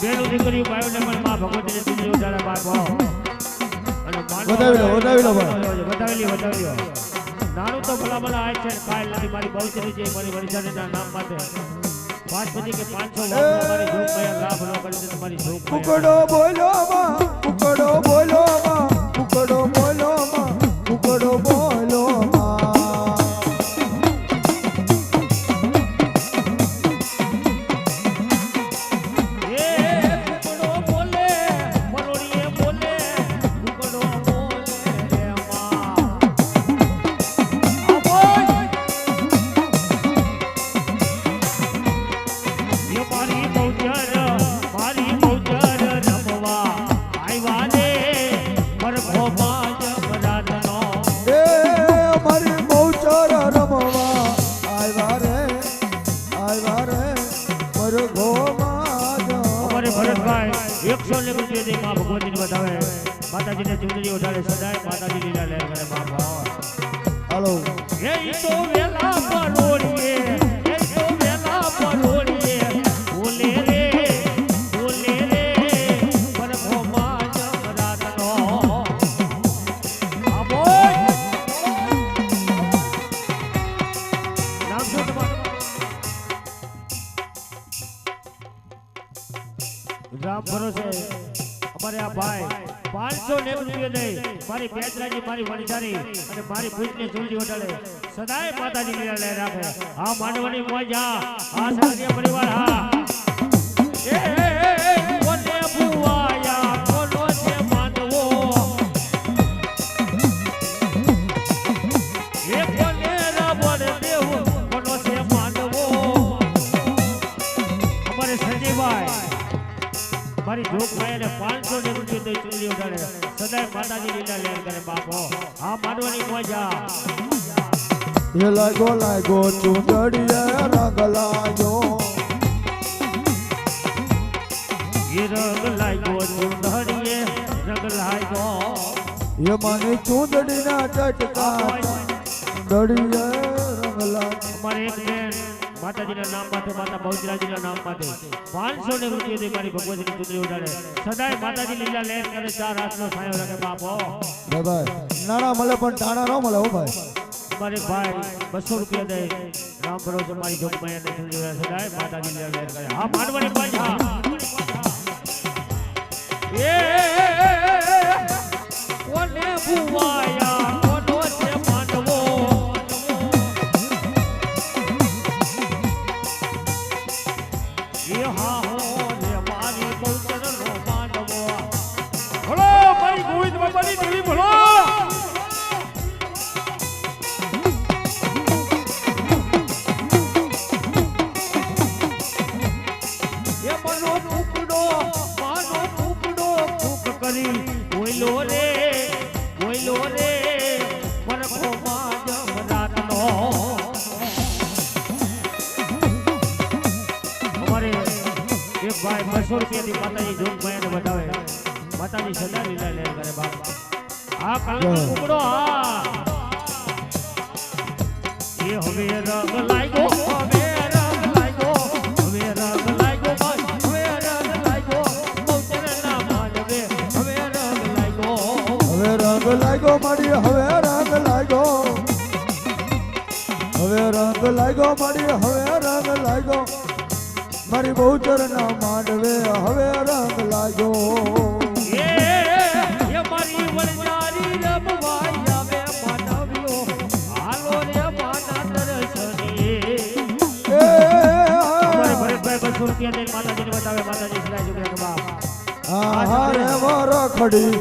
બેનું દીકરી બાયોને પણ માં ભગવતીને તુંજી ઉડાડે બાપ અને વધાવી લો ભાઈ વધાવી લો નાનું તો ભલા ભલા આય છે કાલ નથી મારી બહુચરી છે મારી વરિસાના નામ માટે 5 પછી કે 500 મારી જોગ માં લાભ ન કરી દે તમારી જોગ કુકડો બોલો માં કુકડો બોલો માં કુકડો બોલો માં કુકડો બોલો માં માતાજીને ચૂંદડી ઉઠાડે સદાય માતાજી લીલા લહેર કરે બાપા હાલો એ તો વેલા પરોડીએ બોલે રે પરખો માં જમરાતનો આ બોલ નામ શું તમારું રામ ભરોસે અમારે આ ભાઈ 590 રૂપિયા દે મારી પેજરાજી મારી વણજારી અને મારી ભૂતને ચૂંદડી ઉડાડે સદાય માતાજી લીલા લહેર રાખે આ માંડવાની મોજ આ સગરિયા પરિવાર હા એ કોને ભુવાયા કોનો છે માનવો એ કોને રબડ દેવું કોનો છે માનવો અમારે સંજયભાઈ મારી જોગ ભાઈને 590 રૂપિયા દઈ ચૂંદડી ઉડાડે સદાય માતાજી લીલા લહેર કરે બાપો આ માંડવાની મોજા એ લાગો ચૂંદડીએ રંગ લાગ્યો એ રંગ લાગ્યો ચૂંદડીએ રંગ લાગ્યો એ માની ચૂંદડીના ચટકા ચૂંદડીએ રંગ લાગ્યો અમારે એક બેન માતાજીના નામ માટે માતા બહુચરાજીના નામ માટે 590 રૂપિયા દે મારી ભગવતીની ચૂંદડી ઉડાડે સદાય માતાજી લીલા લહેર કરે 4 હાથનો છાયો રાખે બાપો ભાઈ નાણા મળે પણ ટાણા ન મળે હો ભાઈ મારે ભાઈ 200 રૂપિયા દે રામ ભરોસે મારી જોગમાયા ને ચૂંદડી ઉડાડે સદાય માતાજી લીલા લહેર કરે હા માંડવાની પાછા એ કોને ભુવાયા કોનો છે માંડવો ભાઈ 200 રૂપિયાથી માતાજી જોગ ભાઈને બતાવે માતાજી સદા લીલા લહેર કરે બાપ આ કાળનો ટુકડો હા એ હવે રંગ લાગ્યો હવે રંગ લાગ્યો બહુચરના માંડવે હવે રંગ લાગ્યો મારી હવે રંગ લાગ્યો મારી હવે રંગ લાગ્યો મારી બહુચરના માંડવે હવે રંગ લાગ્યો એ મારી વણજારી રમવાઈ આવે માનવ્યો હાલો રે માના દર્શની એ અમારે ભરતભાઈ 200 રૂપિયા દે માતાજીને બતાવે માતાજી સદાય જોગરા કે બાપ હા રે વર ખડી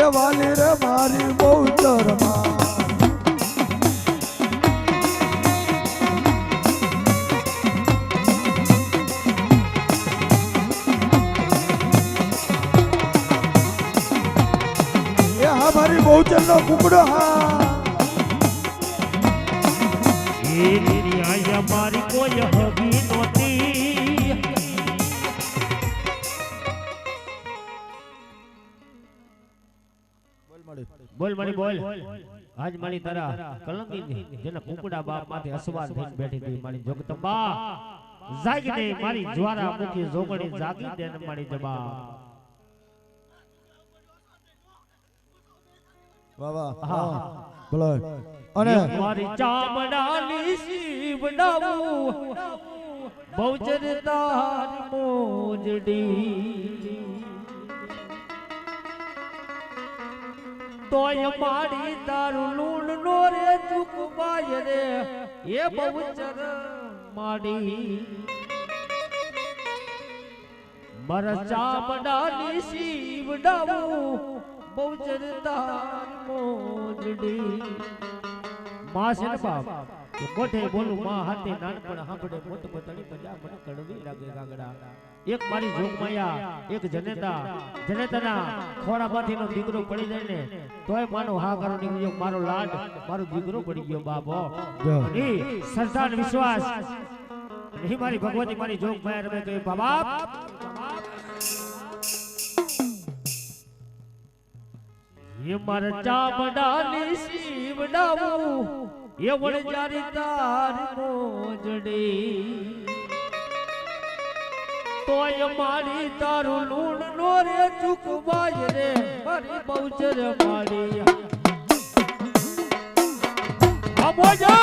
એ વાલી રે મારી બહુચરમાં મારી બહુચરનો કુકડો હા એ દુનિયા મારી કોઈ હગી નહોતી બોલ મારી બોલ આજ મારી તારા કલંકી જેના કુકડા બાપ માંથી અસવાર થઈને બેઠી હતી મારી જગદંબા જાગીને મારી જ્વાળામુખી જોગણી જાગી દે ને મારી જબા વાહ વાહ હા બોલો અને મારી ચામડાની શીવડાવું બહુચર તાર મોજડી તોય મારી તારું લૂણ નો રે ચૂકવાય રે એ બહુચર માડી મારા ચામડાની શીવડાવું બહુચર તાર મોજડી માં છે ને બાપ કે મોઢે બોલું માં હાથે નાનપણ સાંભળે મોટ બતાડી મજા મને કડવી લાગે ગાગડા એક મારી જોગ માયા એક જનેતાના ખોળામાંથી નો દીકરો પડી જાય ને તોય માનો હા કરો નીકળી ગયો મારો લાડ મારો દીકરો પડી ગયો બાપો એ શ્રદ્ધા અને વિશ્વાસ નહીં મારી ભગવતી મારી જોગ માયા રમે કહે બાબા ये मर चामडानी सीवडाऊ ये वड़ जारी तार मोजड़ी तो ये मारी तारू लूण नो रे चुकवाय रे मारी बहुचर मारी अबोजा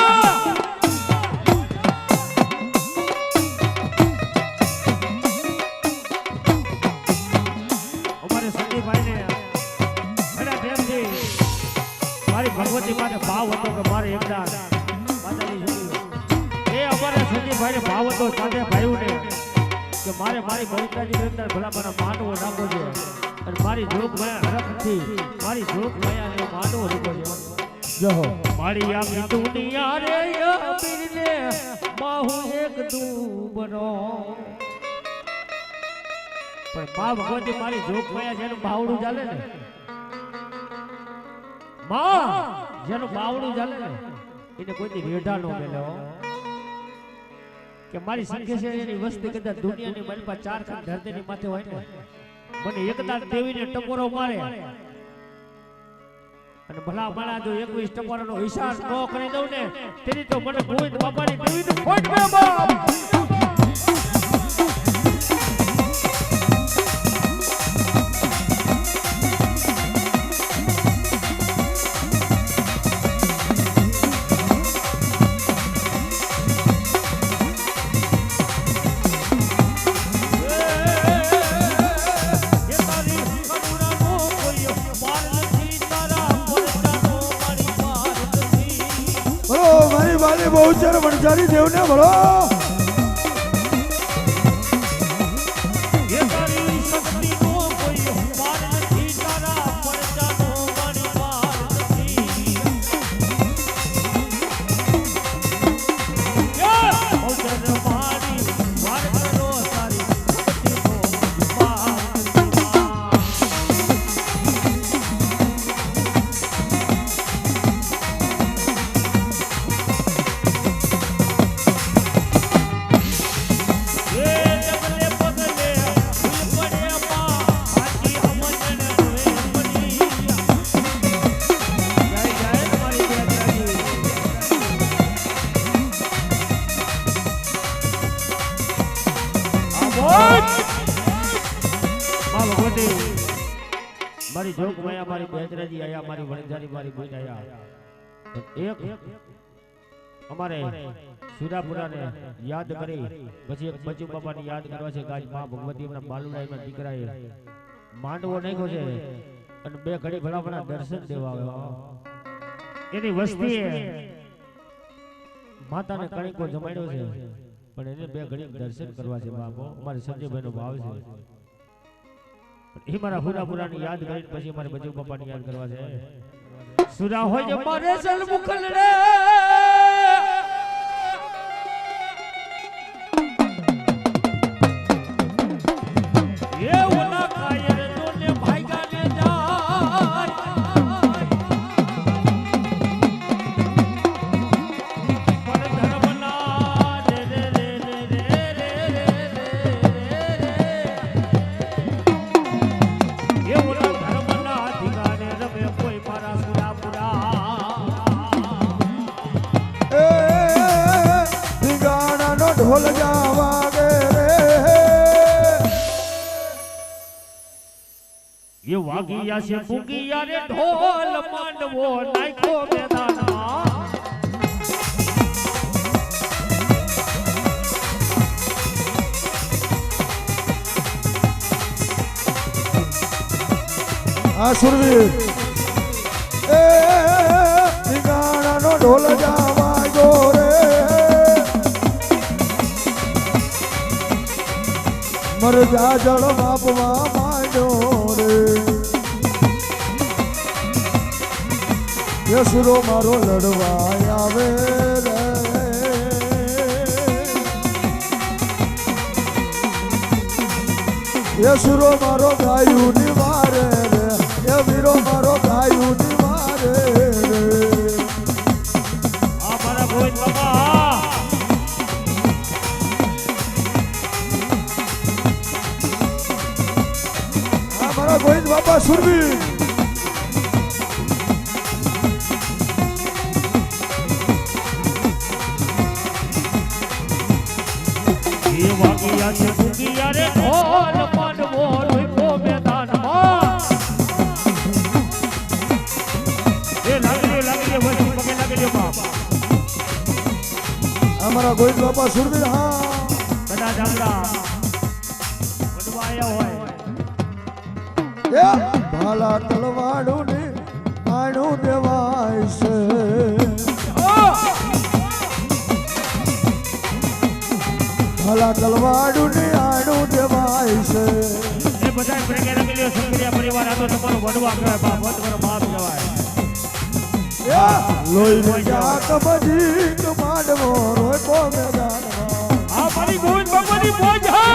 हमारे संदीप भाई ने મારી ભગવતી માટે ભાવ હતો કે મારે એકદાર માતાજી જોડી એ અમારે સંજીભાઈને ભાવ હતો સાથે ભાઈઓને કે મારે મારી પવિત્રાજી અંદર ભલા મને માનવો રાખવો છે અને મારી જોગ માયા હરખથી મારી જોગ માયાને માનવો રાખવો છે જહો મારી આખી દુનિયા રે પીરને બાહુ એક દુબરો પણ મા ભગવતી મારી જોગ માયા જેનું બાવડું ચાલે ને માં જેનું બાવડું ચાલે ને એને કોઈ રેઢા નો મેલ્યો કે મારી સંખ્યા એની વસ્તી કદાચ દુનિયાની મલપા ચાર ખંડ ધરતીની માથે હોય ને મને એકદાર દેવીને ટકોરો મારે અને ભલા માણા જો 21 ટકોરાનો હિસાબ ન કરી દઉં ને તેની તો મને ગોવિંદ બાપાની દેવીને ખોટ મે બાપ बहुचर वनचारी देव ने भलो ये तारी शक्ति नो कोई पार नहीं तारा परचा नो मारी पार नहीं ये बहुचर मारी वार करो तारी शक्ति नो पार મારી જોગ માયા મારી બેજરાજી આયા મારી વણજારી મારી બોલ આયા એક અમારે સુરાપુરાને યાદ કરી પછી એક બચુ બાપાની યાદ કરવા છે ગાજ માં ભગવતી એમના બાલુડાઈના દીકરાએ માંડવો નાખ્યો છે અને બે ઘડી ભલાભલા દર્શન દેવા આવ્યો એની વસ્તીએ માતાને કણીકો જમાડ્યો છે પણ એને બે ઘડી દર્શન કરવા છે બાપો અમારે સંજયભાઈનો ભાવ છે એ મારા હુરાપુરાની યાદ કરીને પછી મારે બચુ બાપાની યાદ કરવા છે સુરા હોય મારે સલમુખલ રે ये ओला कायर दोने भाईगा ने जाय पर धर्मना रे रे रे रे रे रे ये ओला धर्मना ठिकाने रमे कोई मारा सुरापुरा એ વાગિયા છે ફૂગિયા રે ઢોલ માંડવો નાખ્યો મેદાનમાં આ સુરવીર એ ગાણાનો ઢોલ જાવા જો રે મરજા જળ માપવા માંડ્યો રે યસુરો મારો લડવા આવે રે યસુરો મારો ગાયું નિવારે રે એ વીરો મારો ગાયું નિવારે રે આ મારા ગોવિંદ બાબા આ મારા ગોવિંદ બાબા સુરવીર એ વાગિયા છે ફૂગિયા રે ઢોલ માંડવો નાખ્યો મેદાનમાં એ લાગી વસ્તુ પગે લાગી બાપ અમારા ગોવિંદ બાપા સુરવીર હા કદાચ આપણા વડવાયા હોય એ ભાલા તલવાડું ને આણું દેવાય છે ભાલા તલવાડું ને આણું દેવાય છે એ બધા પગે લાગી લ્યો સંકરિયા પરિવાર આ તો તમારો વડવા કહેવાય બાપ તમારો બાપ કહેવાય લોહી જાત બજી કમાડવો રોકો મેદાનમાં આ મારી ગોવિંદ બાબાની બોજા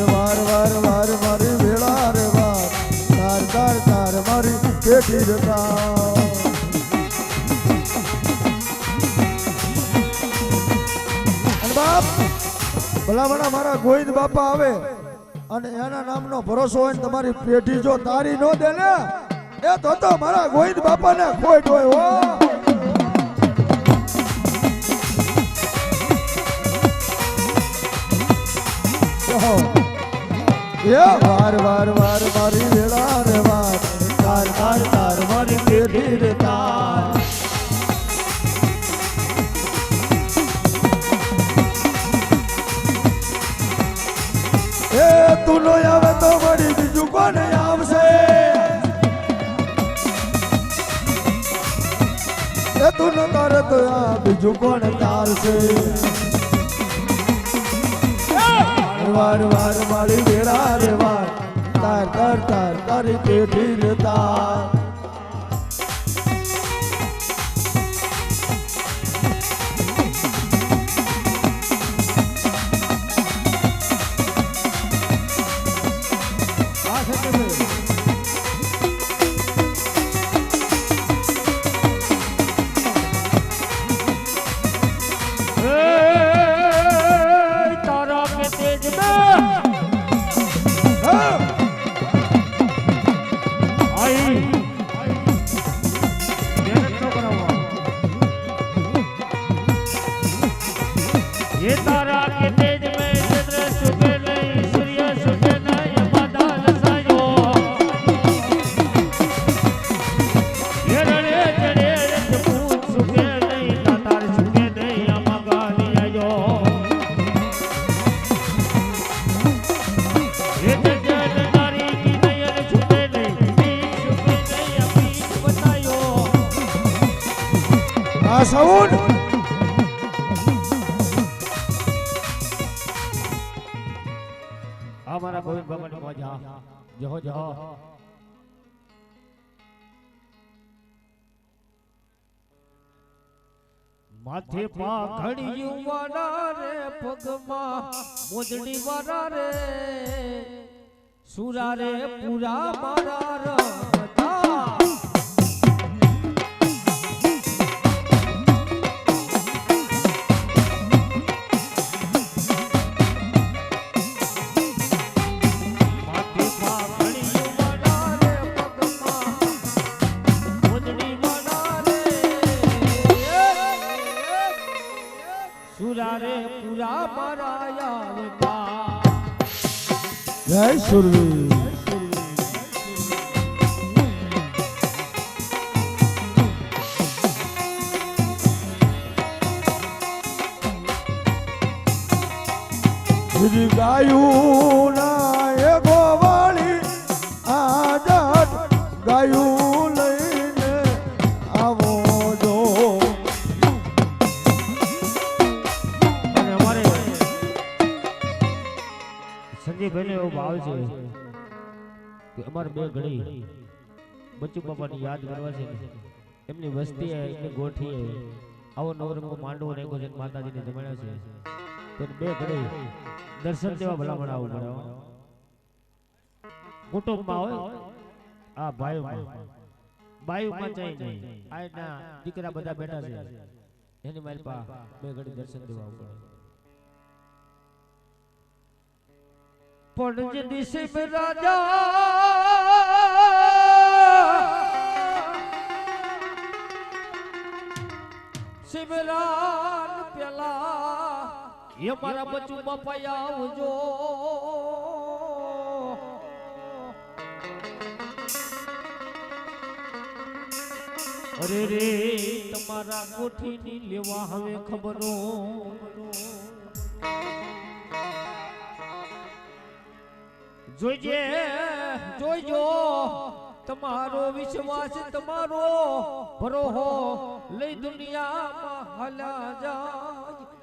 વાર વાર વાર મારી વેળા રે વાર તાર તાર તાર મારી પેટી જતા બાપ ભલામણા મારા ગોવિંદ બાપા આવે અને એના નામનો ભરોસો હોય ને તમારી પેઢી જો તારી નો દે ને એ તો મારા ગોવિંદ બાપાને ખોટ હોય હો એ વાર વાર વાર મારી વેળા રે વાર તાર તાર તાર મારી પેઢી રે તાર એ તું નો આવે તો વળી બીજું કોને આવશે એ તું નો તારે તો આ બીજું કોને તારશે વાર વાર મારી વેળા રે વાર તાર તાર તાર તારી પેઢી રે તાર ये तारा के तेज में चंद्र सुखे नहीं सूर्य सुखे नहीं बादल सायो ये रड़े चढ़े रजपूत सुखे नहीं तातार सुखे नहीं अमगानी आयो ये जजन नारी की नयन छुटे नहीं बीच सुखे नहीं अभी बतायो આ સાઉન્ડ हमारा गोविंद भगवान को जा जहो जहो माथे पा घड़ियों वाला रे पगमा मोजड़ी वाला रे सुरा रे पूरा मारा रमता પૂરા મારા આવે બા જય સુરવીર ગાયું ના એ ગોવાળી આદત ગાયું લઈને આવો જો અને અમારે સંજયભાઈને એવો ભાવ છે કે અમારે બે ઘડી બચ્ચુ બાપાની યાદ કરવા છે એમની વસ્તી એમની ગોઠી આવો નવરંગો માંડવો નાખ્યો છે માતાજીને જમાડ્યા છે તો બે ઘડી દર્શન દેવા ભલામણ આવું પડે કુટુંબમાં હોય આ બાયુમાં ચાઈ નહીં આ એના દીકરા બધા બેઠા છે એની મારી પા બે ઘડી દર્શન દેવા આવું પડે પડજે દિશે મે રાજા શિવરાન પેલા એ મારા બચ્ચુ બાપા આવજો અરે રે તમારા કોઠીની લેવા હવે ખબરો જોઈજો તમારો વિશ્વાસ તમારો ભરોહો લઈ દુનિયામાં હાલા જાય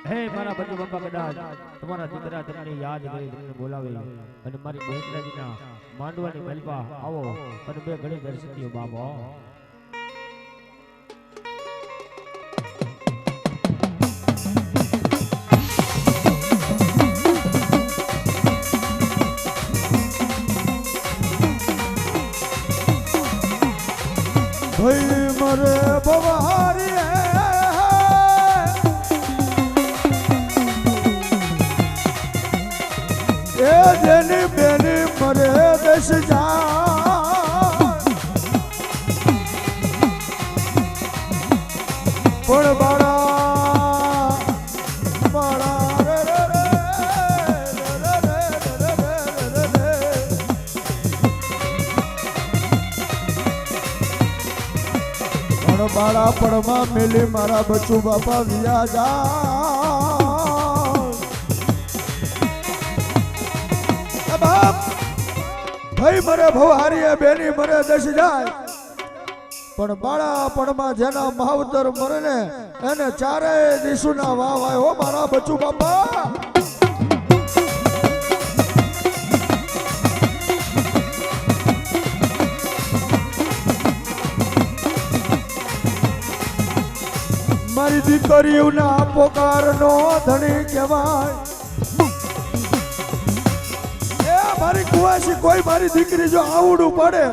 હે મારા બચ્ચુ બાપા કદાચ તમારા દીકરા તમને યાદ કરી તમને બોલાવે અને મારી બહેનજીના માંડવાની મલપા આવો અને બે ઘડી દર્શન દો બાબા ભાઈ મરે ભવારી એ જેની બેની મરે દસ જા પણ બાળા રે રે રે બાળા પડમાં મેલી મારા બચ્ચુ બાપા વિયા જા બાપ ભાઈ મરે ભવારી બેની મરે દસ જાય પણ બાળા પડમાં જેના માવતર મરે ને એને ચારે દિશુના વાવ આય હો મારા બચ્ચુ બાપા મારી દીકરીઓના પોકારનો ધણી કહેવાય એ મારી કુવાસી કોઈ મારી દીકરી જો આવડું પડે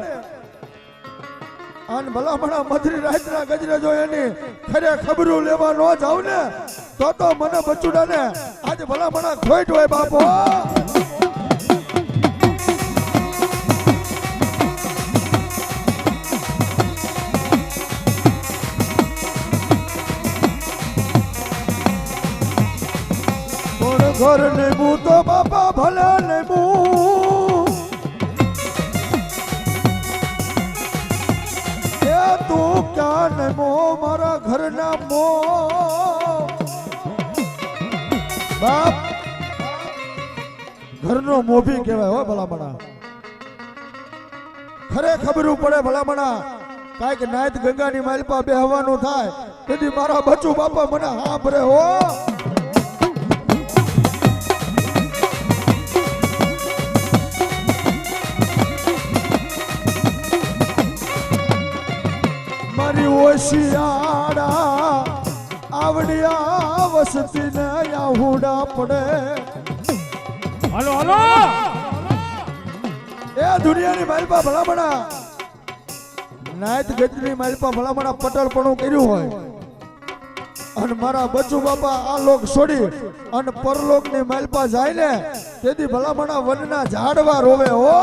અને ભલામણા મધરી રાતના ગજરે જો એની ખરે ખબરું લેવા ન જાવ ને તો મને બચુડાને આજે ભલામણા ખોટ હોય બાપો ઘર નેબુ તો બાપા ભલે નેબુ એ તું ક્યાં નેમો મારા ઘરના મો બાપ ઘરનો મોભી કહેવાય હો ભલામણા ખરે ખબરું પડે ભલામણા કાંઈક નાયત ગંગાની માલપા બેહવાનું થાય તેથી મારા બચ્ચુ બાપા મને હાંભરે હો ઓશિયાડા આવડિયા વસતી ને આહુડા પડે હાલો હાલો એ દુનિયાની માલપા ભલામણા નાયત ગજની માલપા ભલામણા પટલપણું કર્યું હોય અને મારા બચ્ચુ બાપા આ લોક છોડી અને પરલોકની માલપા જાય ને તેથી ભલામણા વનના ઝાડવા રોવે હો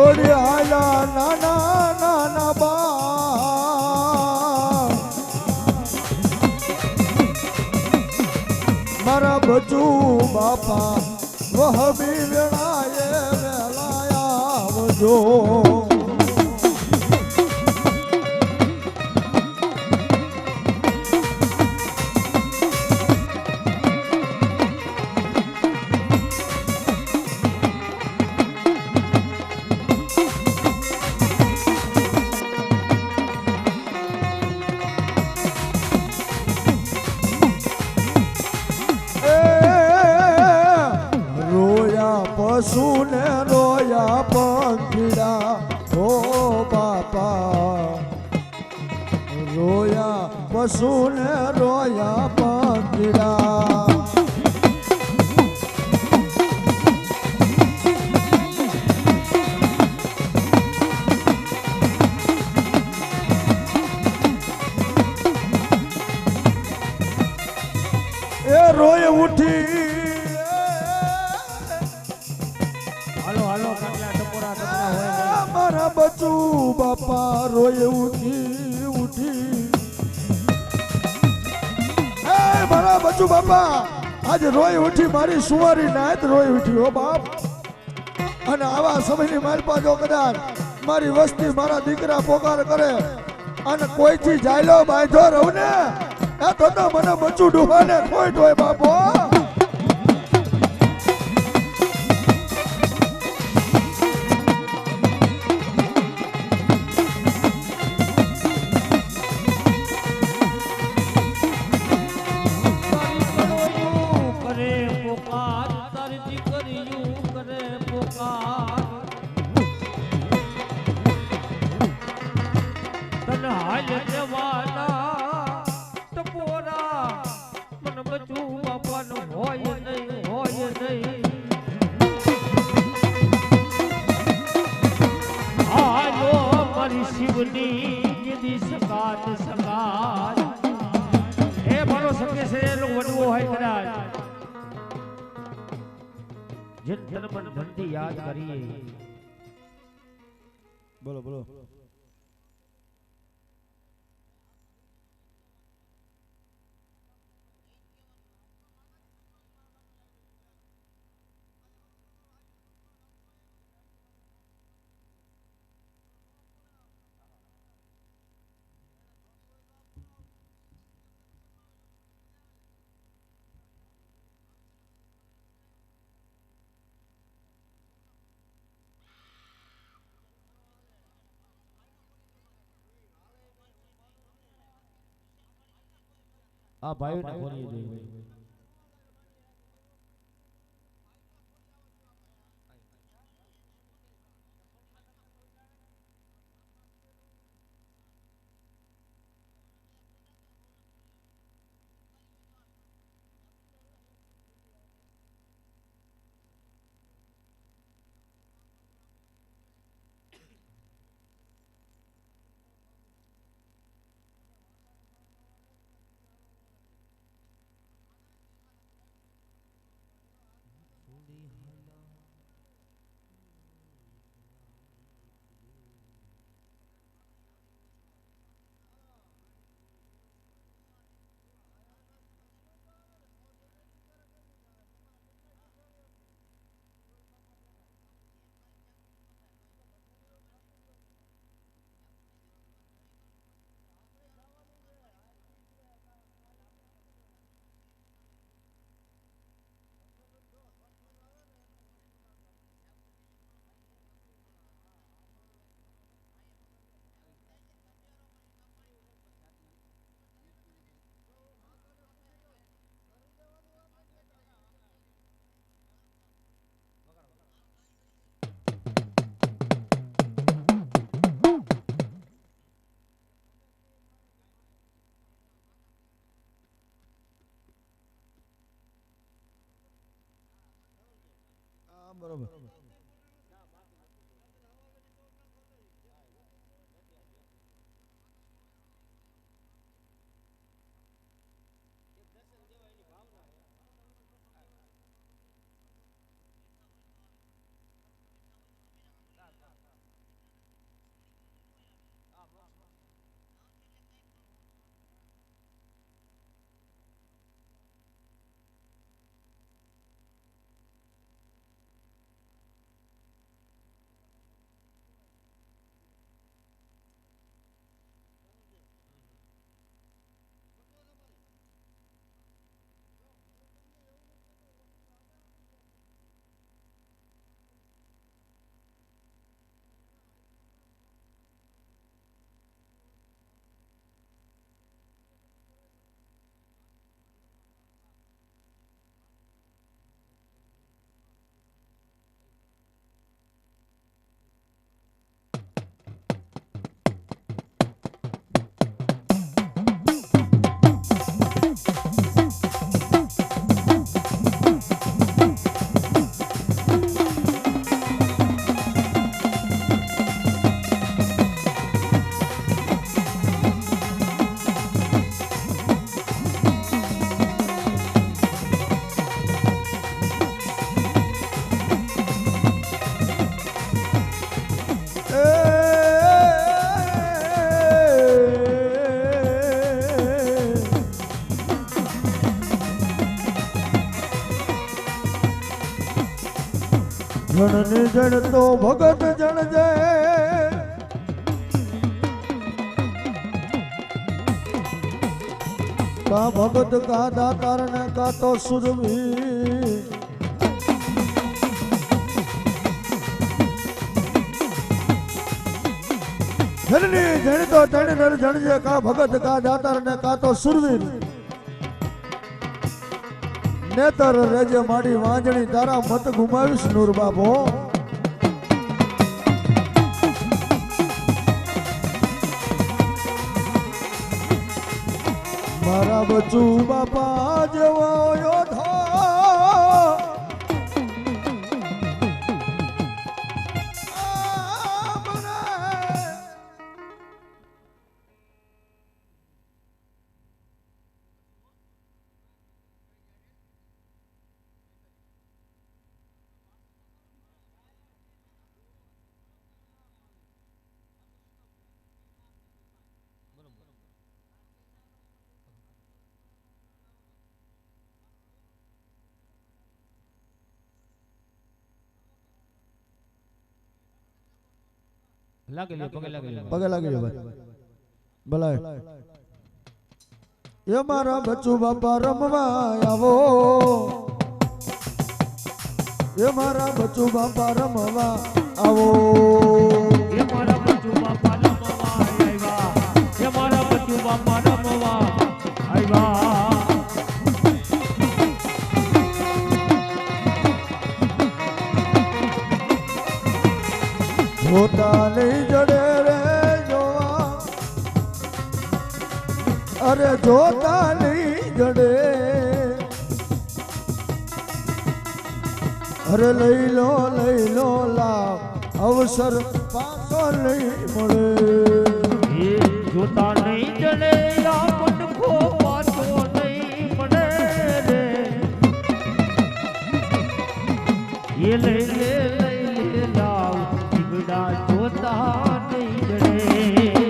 છોડી આયા નાના નાના બા મારા બચુ બાપા વહબી વેળાએ વેલા આવજો પશુને રોયા પંખીડા હો બાપા રોયા પશુને રોયા પંખીડા એ રોય ઉઠી મારા બચુ બાપા રોય ઉઠી ઉઠી મારા બચુ બાપા આજે રોય ઉઠી મારી સુવારી નાત રોય ઉઠી હો બાપ અને આવા સમયની મારી પાછો કદાચ મારી વસ્તી મારા દીકરા પોકાર કરે અને કોઈથી જાયલો બાંધો રહું ને એ તો મને બચુ ડૂબાને ખોટ હોય બાપો યાદ કરીએ બોલો બોલો આ ભાઈ ને બોલી દે બરોબર જણની જણ તો ભગત જણજે કા ભગત કા દાતાર ને કા તો સુરવીર જણની જણ તો જણ નર જણજે કા ભગત કા દાતાર ને કા તો સુરવીર નેતર રેજે માડી વાંજણી તારા મત ગુમાવીશ નૂર બાબો મારા બચુ બાપા જેવો યોધા લાગી લ્યો પગે લાગી લ્યો પગે લાગી લ્યો ભાઈ ભલાય એ મારા બચ્ચુ બાપા રમવા આવો એ મારા બચ્ચુ બાપા રમવા આવો એ મારા બચ્ચુ બાપા રમવા આવ્યા એ મારા બચ્ચુ બાપા રમવા આવ્યા જોતા નહીં જડે રે જોવા અરે જોતા નહીં જડે અરે લઈ લો લાવ અવસર પાછો નહીં મળે એ જોતા નહીં જડે આ મનખો પાછો નહીં મળે રે એ લઈ લે લાવ જીગડા જોતા નહીં જડે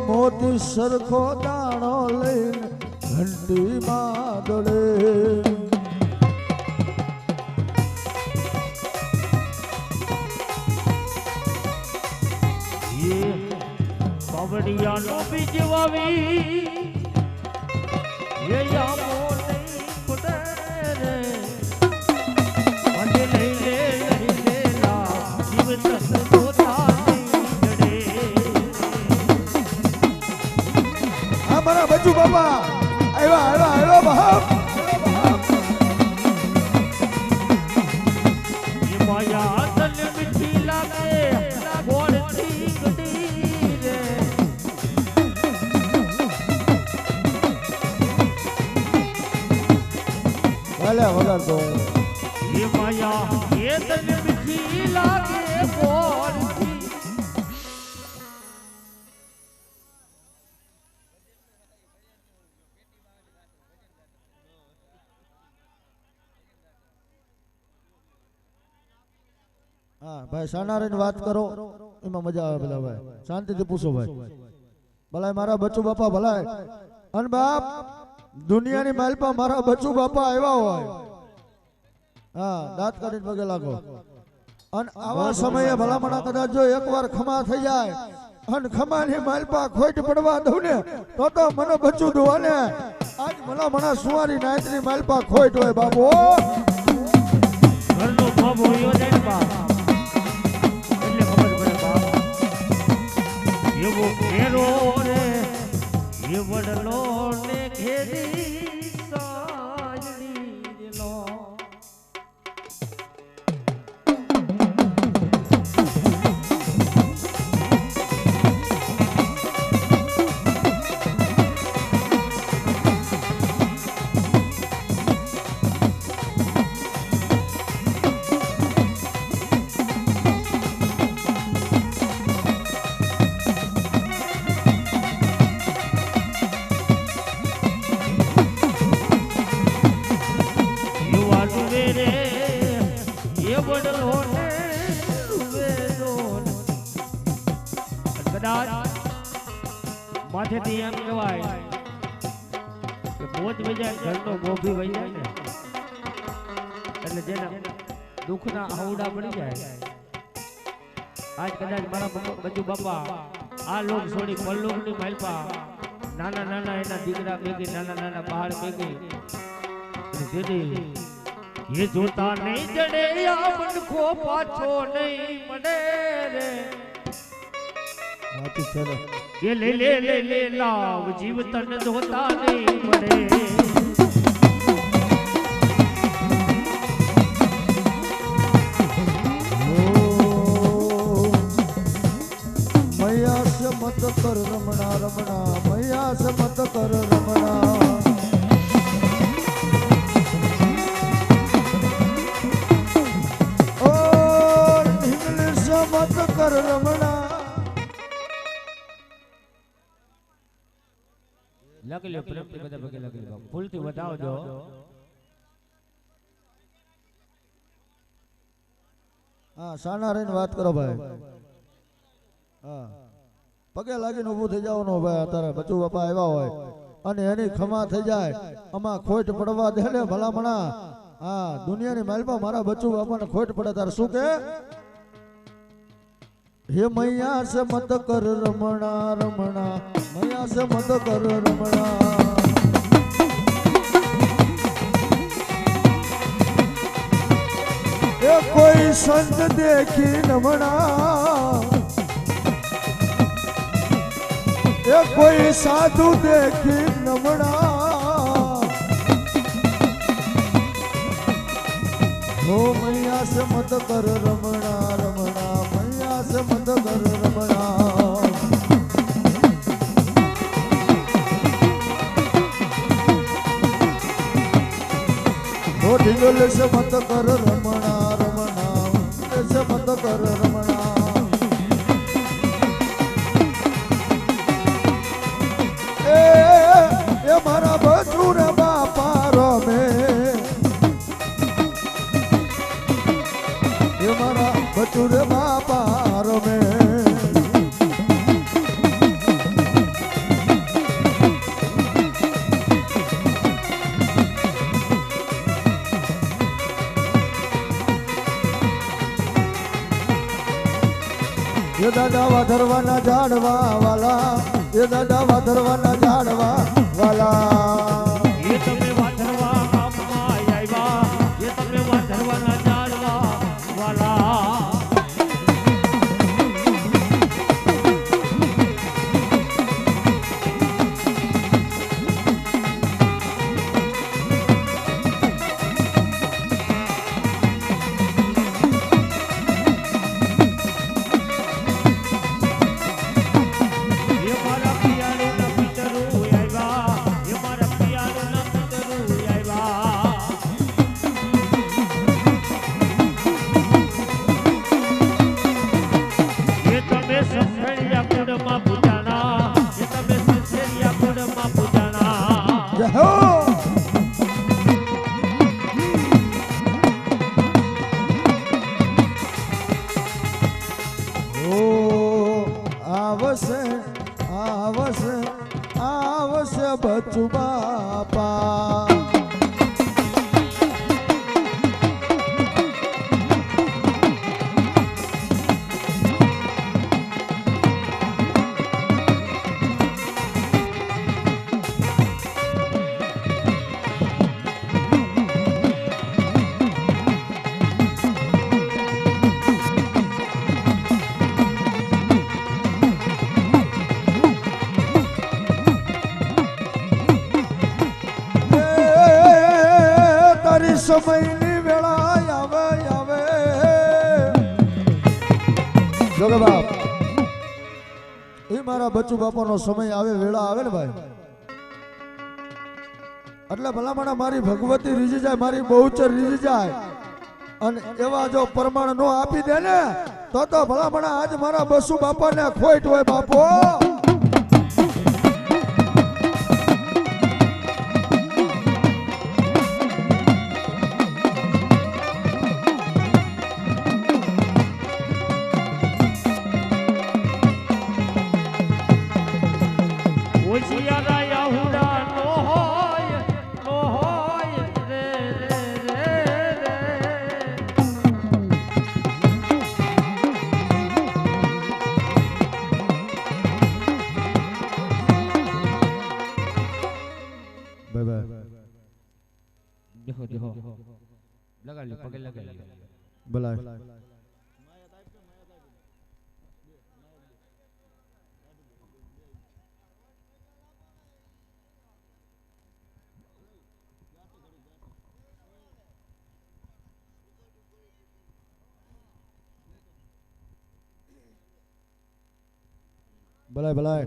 મોતી સરખો દાણો લઈને ઘંટી માદળે બાવડિયાનો બીજ વાવી એ આમો નહીં ફૂટે રે મને લઈ લે લા જીવત જોતા નહીં જડે આ મારા બચ્ચુ બાપા આવ્યા બાપ એ માયા તન મીઠી લાગે ગોળથી ગડી રે ભલે વગાડતો એ માયા એ તન મીઠી લાગે ગોળથી હા ભાઈ સાનારીની વાત કરો એમાં મજા આવે પેલા ભાઈ શાંતિથી પૂછો ભાઈ ભલાય મારા બચ્ચુ બાપા ભલાય અન બાપ દુનિયાની માલપા મારા બચ્ચુ બાપા આવ્યા હોય હા દાંત કાઢીને પગે લાગો અને આવા સમયે ભલામણા કદાચ જો એકવાર ખમા થઈ જાય અને ખમાની માલપા ખોટ પડવા દઉં ને તો મને બચ્ચું દો ને આજ ભલામણા સુવારી નાયતની માલપા ખોટ હોય બાબો ઘરનો બાબો યોજાય બાપ એટલે ખબર પડે બાપ એવો ઘેરો રે એ વડલો ને ઘેરી સાજણી લો જાય ઘરનો મોભી વહી જાય ને એટલે જેના દુઃખના આવડા પડી જાય આજ કદાચ મારા બચુ બાપા આ લોક છોડી પરલોકની માલપા નાના નાના એના દીકરા ભેગી નાના નાના પહાડ ભેગી દીદી ये जोता नहीं जड़े या मन को पाछो नहीं मने रे हाथी चलो ये ले ले ले ले लाव जीव तन धोता नहीं मने मैया से मत कर रमणा रमणा मैया से मत कर रमणा मत कर रमणा लग लो प्रेम થી બધા ભગે લગી લો ફૂલ થી વધાવજો હા સાના રહીને વાત કરો ભાઈ હા પગે લાગીને ઊભું થઈ જવાનું ભાઈ અત્યારે બચુ બાપા આવ્યા હોય અને એની ખમા થઈ જાય આમાં ખોટ પડવા દે ને ભલામણા હા દુનિયાની માલપા મારા બચુ બાપાને ખોટ પડે તારે શું કે हे मैया से मत कर रमणा रमणा मैया से मत कर रमणा ये कोई संत देखी नमणा ये कोई साधु देखी नमणा हो मैया से मत कर रमणा रमणा से मत कर रमणा हो ढिंगल से मत कर रमणा रमणा से मत कर रमणा ए मारा बचू रे बापा रमे ये मारा बचू रे बापा रमे ये दादा वाधरवाना झाड़वा वाला ये दादा वाधरवाना झाड़वा वाला ये તમે વાધરવા ગામમાં આવ્યા ये તમે વાધરવાના ઝાડવા વાલા आवसे बचू बापा સમયની વેળા આવે આવે જોગે બાપ એ મારા બચુ બાપાનો સમય આવે વેળા આવે ને ભાઈ એટલે ભલામણા મારી ભગવતી રીઝી જાય મારી બહુચર રીઝી જાય અને એવા જો પ્રમાણ નો આપી દે ને તો ભલામણા આજ મારા બસુ બાપાને ખોટ હોય બાપો ભલાય ભલાય ભલાય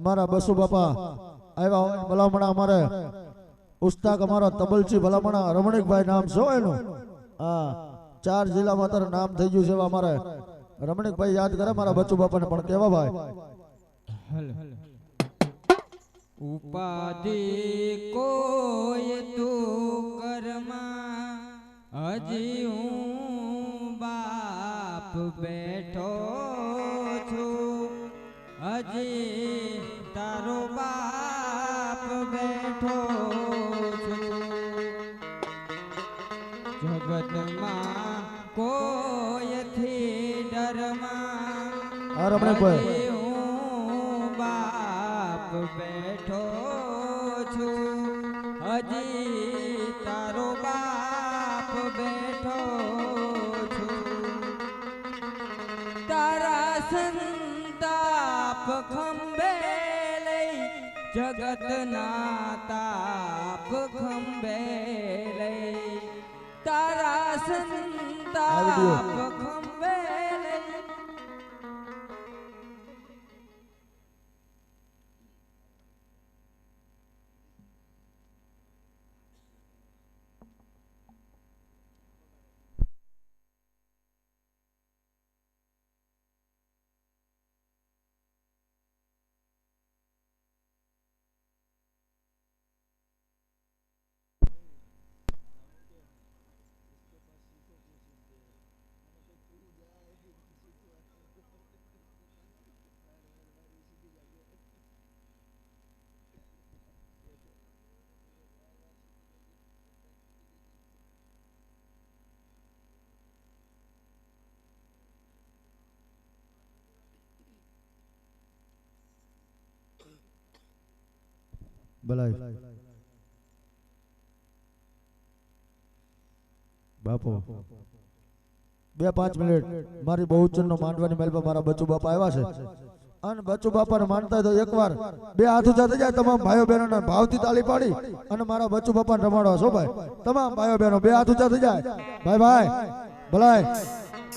મારા બસુ બાપા આવ્યા હોય ભલામણા અમારે ઉસ્તાક અમારો તબલચી ભલામણા રમણીકભાઈ નામ છો એનું હા 4 જિલ્લામાં તારું નામ થઈ ગયું છે અમારે રમણીકભાઈ યાદ કરે મારા બચુ બાપાને પણ કેવા ભાઈ ઉપાધિ કોઈ તું કરમાં હજી હું બાપ બેઠો છું હજી તારો બાપ બેઠો છું જગતમાં કોઈથી ડરમાં આ રમણીકભાઈ હજી હું બાપ બેઠો છું હજી તારો બાપ બેઠો છું તારા સંતાપ ખંભે લઈ જગતના તાપ ખંભે લઈ તારા સંતાપ ખંભે લઈ ભલાય બાપુ 2-5 મિનિટ મારી બહુચન નો માંડવાની મહેલ પર મારા બચુ બાપા આવ્યા છે અને બચુ બાપાને માનતા હોય તો એકવાર 2 હાથ ઊંચા થઈ જાય તમામ ભાઈઓ બહેનોને ભાવથી તાળી પાડી અને મારા બચુ બાપાને રમાડવા છો ભાઈ તમામ ભાઈઓ બહેનો 2 હાથ ઊંચા થઈ જાય ભાઈ ભાઈ ભલાય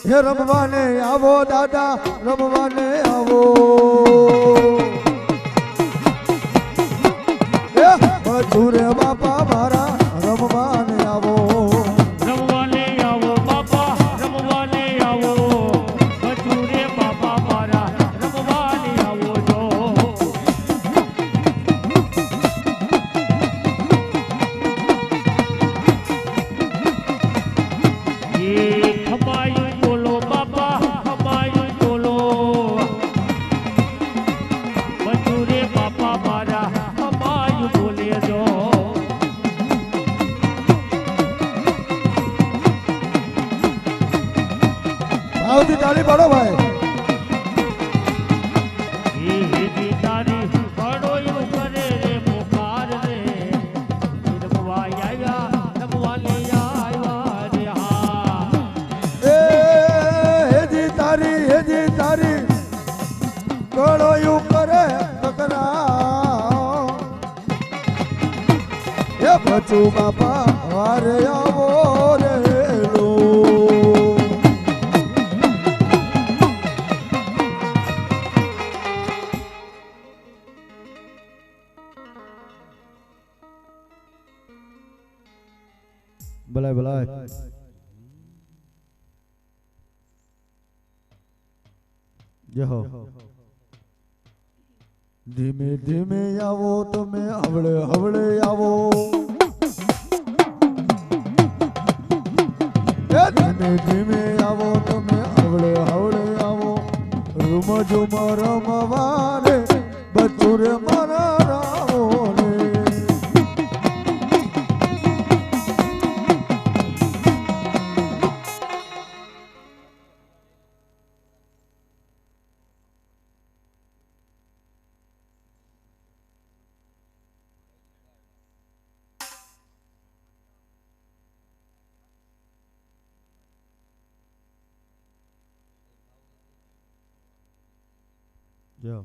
હે રમવાને આવો દાદા રમવાને આવો બચુરે બાપા મારા રમવાને આવો રમવાને આવો બાપા રમવાને આવો બચુરે બાપા મારા રમવાને આવો જો એ ખમાયું બોલો બાપા ખમાયું બોલો બચુરે બાપા મારા ખમાયું બોલે જો ભાવથી તાળી પાડો ભાઈ એ તારી પડોયું કરે રે પુકાર રે રમવા આવ્યા રમવાને આવ્યા રે હા હેજી તારી કળોયું કરે કકરા હે બચુ બાપા વારે આવો રે લો ભલાય ભલાય જય હો ધીમે ધીમે આવો તમે હવળે હવળે આવો ધીમે ધીમે આવો તમે હવળે હવળે આવો રૂમ ઝુમ રમવા રે બચુરે મારા રાવો રે જો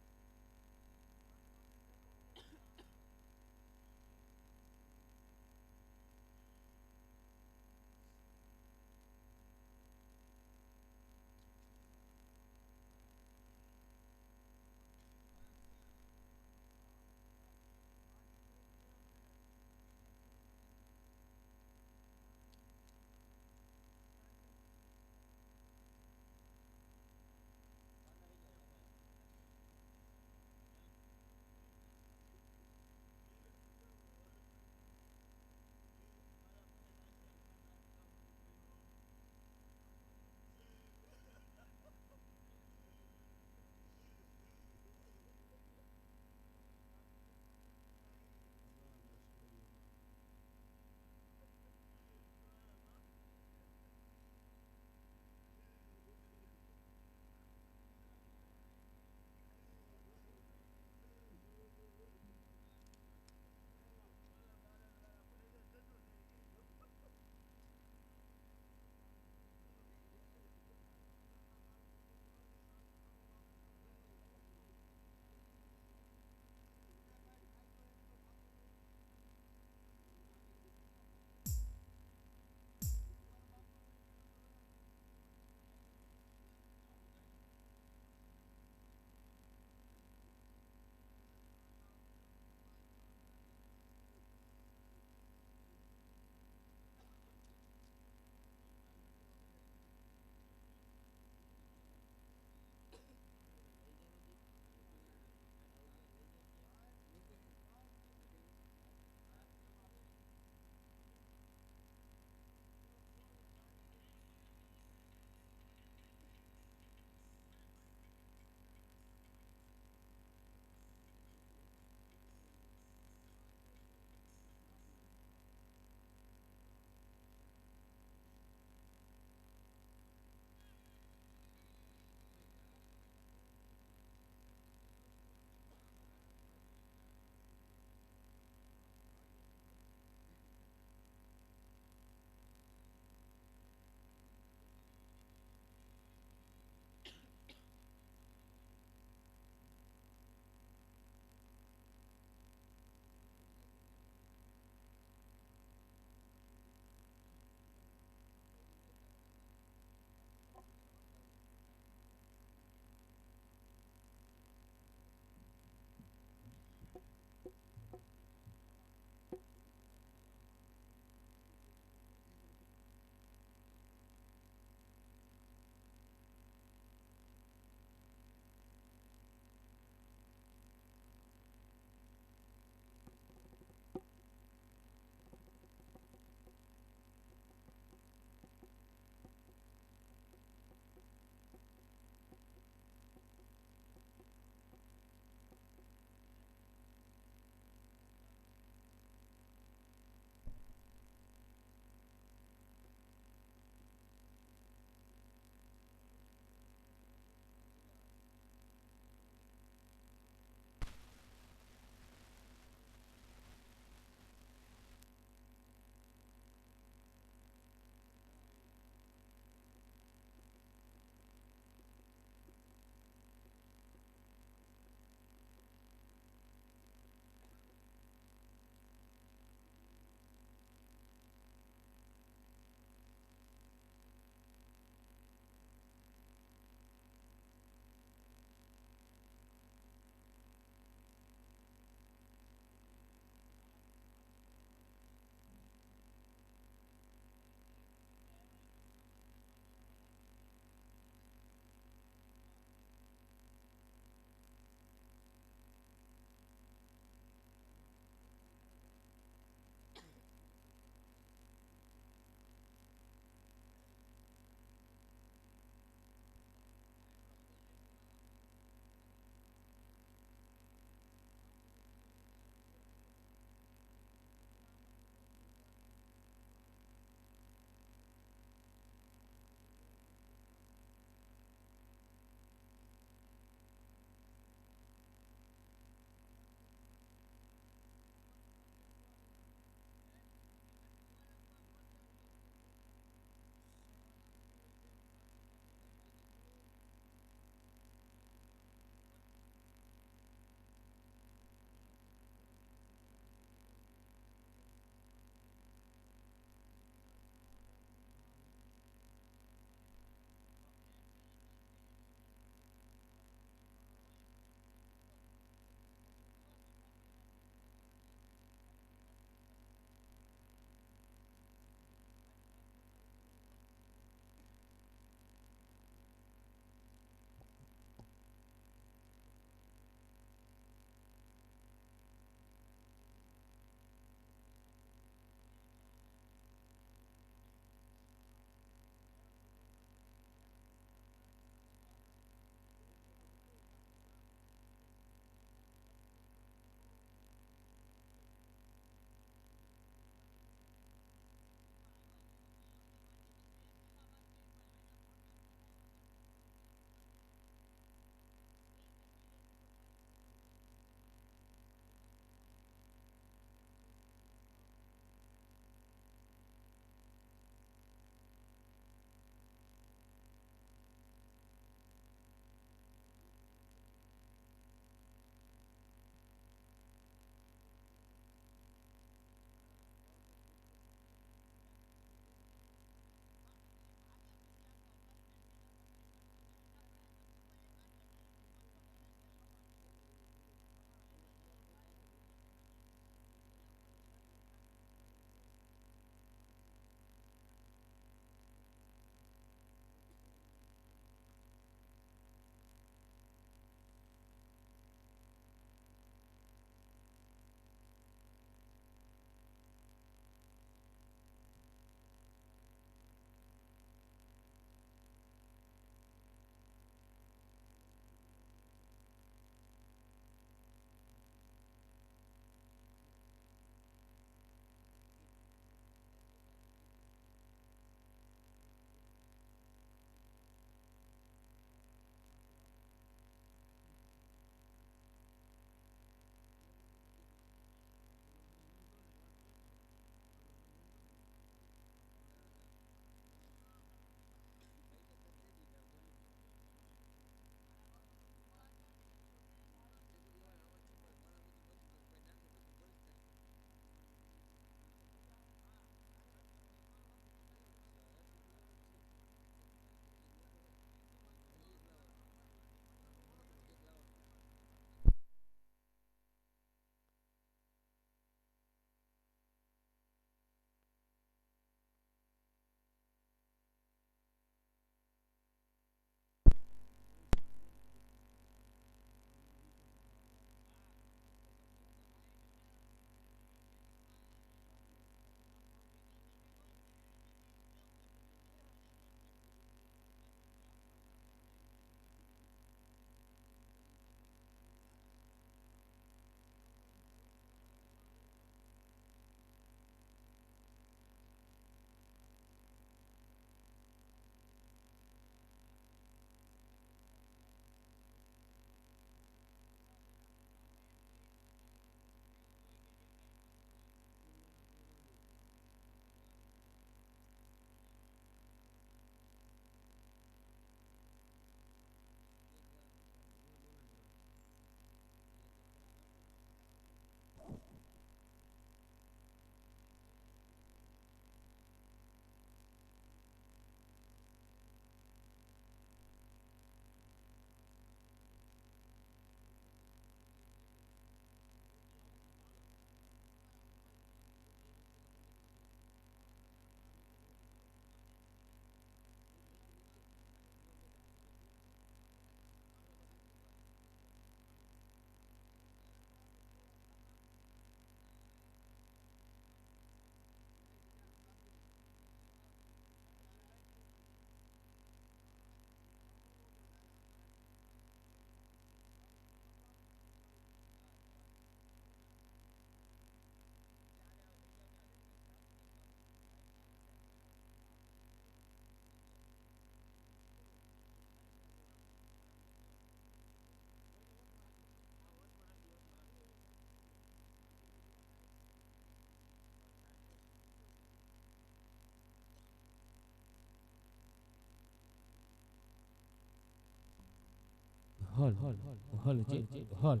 હલ જે હલ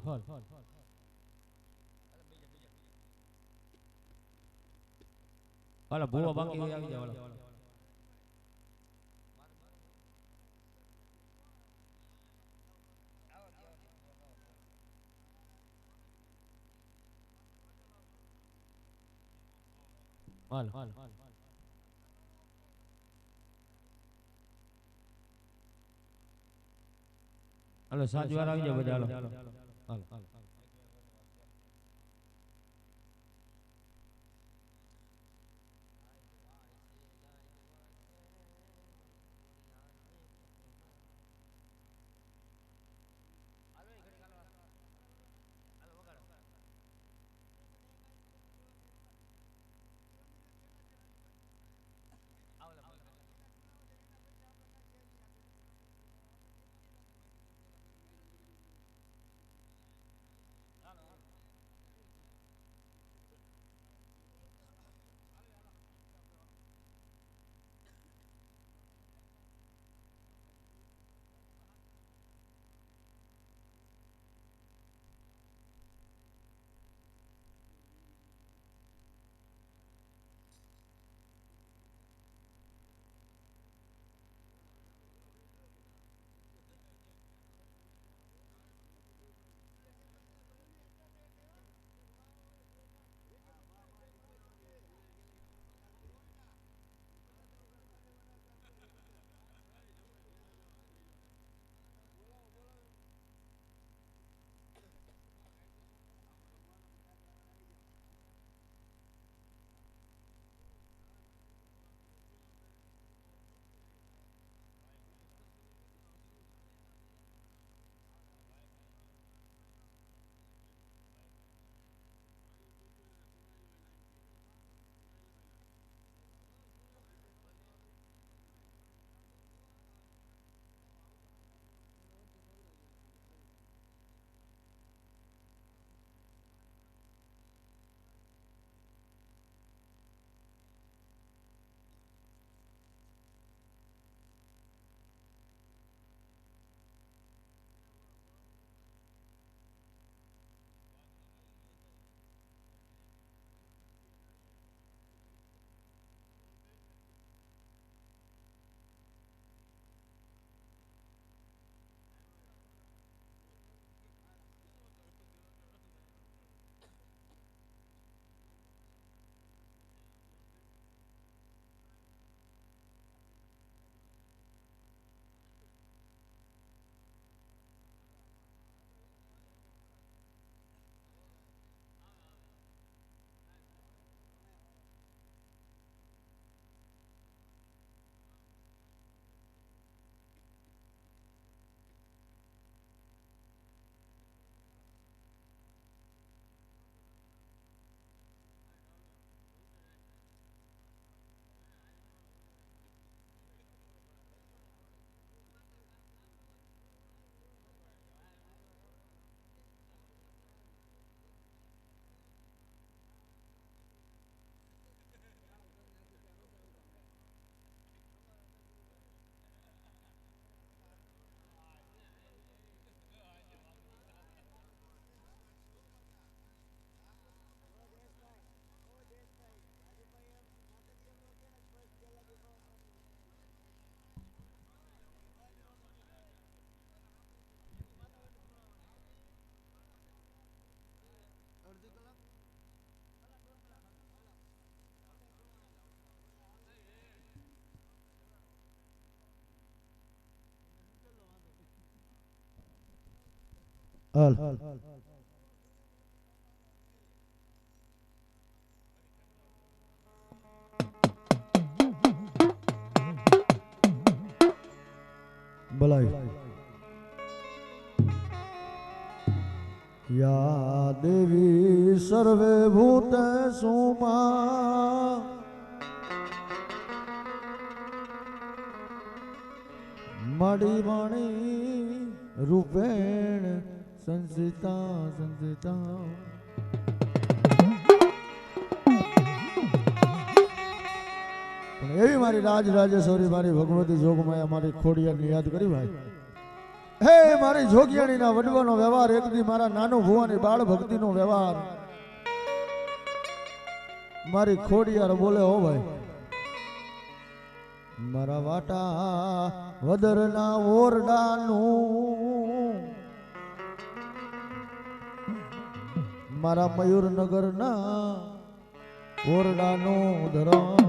હાલા ભૂવા બાકી હોય આવી જાવ હાલ હાલો સાંજ વાર આવી જાવ બધા હાલો હાલ હાલ ભલાઈ યા દેવી સર્વે ભૂતેષુ મા મડી મણી રૂપેણ સંસિતા સંસિતા એવી મારી રાજ રાજેશ્વરી મારી ભગવતી જોગમાયા મારી ખોડિયાને યાદ કરી ભાઈ હે મારી જોગિયાણીના વડવાનો વ્યવહાર એક દી મારા નાનો ભુવાની બાળ ભક્તિનો વ્યવહાર મારી ખોડિયાર બોલે હો ભાઈ મારા વાટા વદરના ઓરડાનું મારા મયુરનગરના ઓરડાનું ધરમ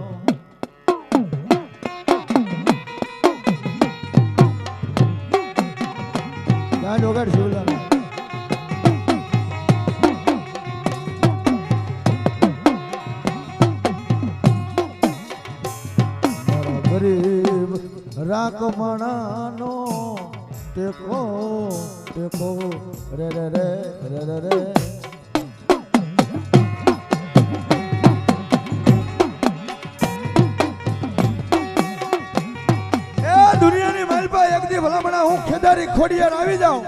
ત્યાં જોગાડ શિવલાલ ગરીબ રાખમણાનો ટેકો ટેકો રે રે રે રે રે રે દુનિયાની માલપા એક દી ભલામણા હું ખેદારી ખોડિયાર આવી જાઉં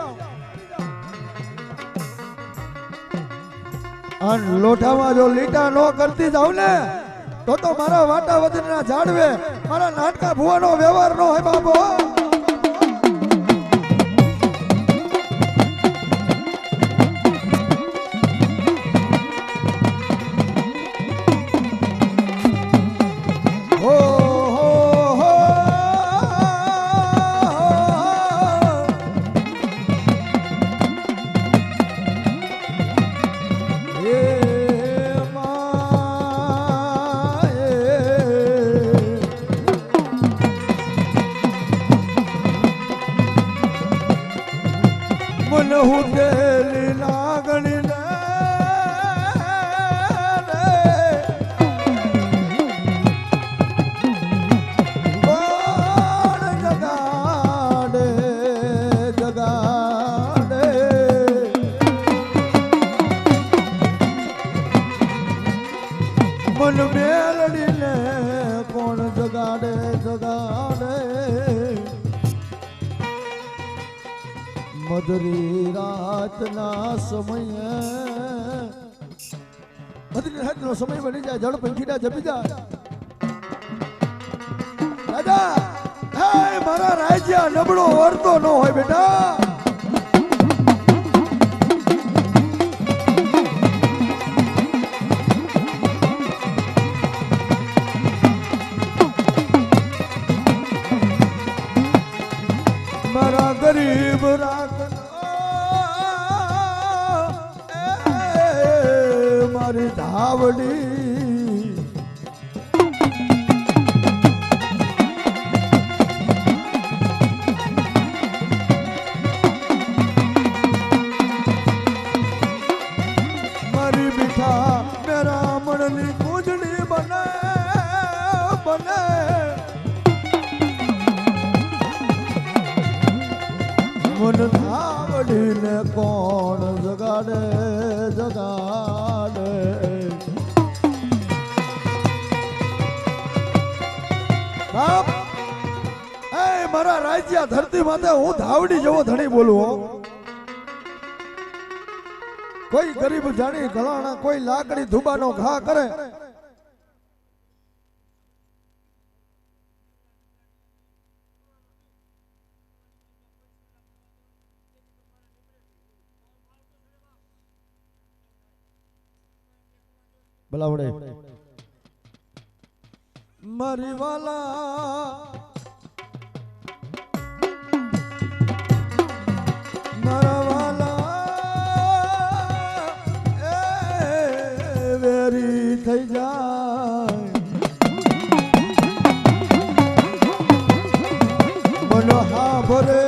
અને લોઠામાં જો લીટા નો કરતી જાવ ને તો મારા વાટા વધના ઝાડવે મારા નાટકા ભુવાનો વ્યવહાર નો હોય બાબો હુટેલી લાગણી ને જગાડે જગાડે મન મેલડી ને કોણ જગાડે જગાડે મધુરી રાતના સમયે મધુરી રાતનો સમય બની જાય જળ પંખીડા જપી જાય દાદા હે મારા રાજ્ય નબળો વર્તો ન હોય બેટા મારા ગરીબ રાખ મારી ધાવડી મારી મીઠા મેરા મણની કૂંજડી બને બને મન ધાવડીને કોણ જગાડે જગાડે બાપ એ મારા રાજ્ય ધરતી માથે હું ધાવડી જેવો ધણી બોલું હો કોઈ ગરીબ જાણી ઘલાણા કોઈ લાકડી ધુબાનો ઘા કરે બલાવડે મારી વાલા મારા વાલા એ વેરી થઈ જાય મનો હા ભરે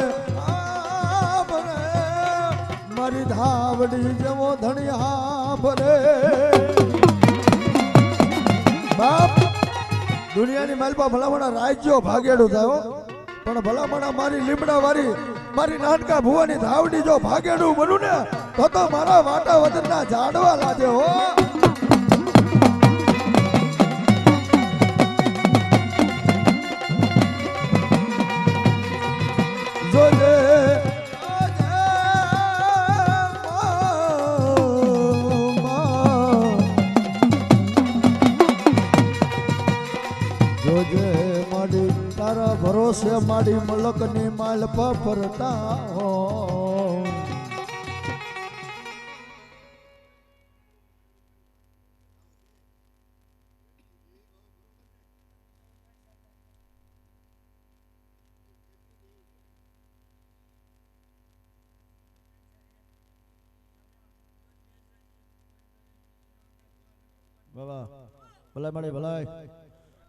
મારી ધાવડી જેવો ધણી હા ભરે બાપ દુનિયાની માલપા ભલામણા રાજ્યો ભાગેડું થયો પણ ભલામણા મારી લીમડા વાળી મારી નાનકા ભુવાની ધાવડી જો ભાગેડું બનું ને તો મારા વાટા વદરના ઝાડવા લાગે હો જોજે જોજે મારી તારા ભરોસે માડી મલકની માલ પર ફરતા હો બાબા ભલાઈ માડી ભલાઈ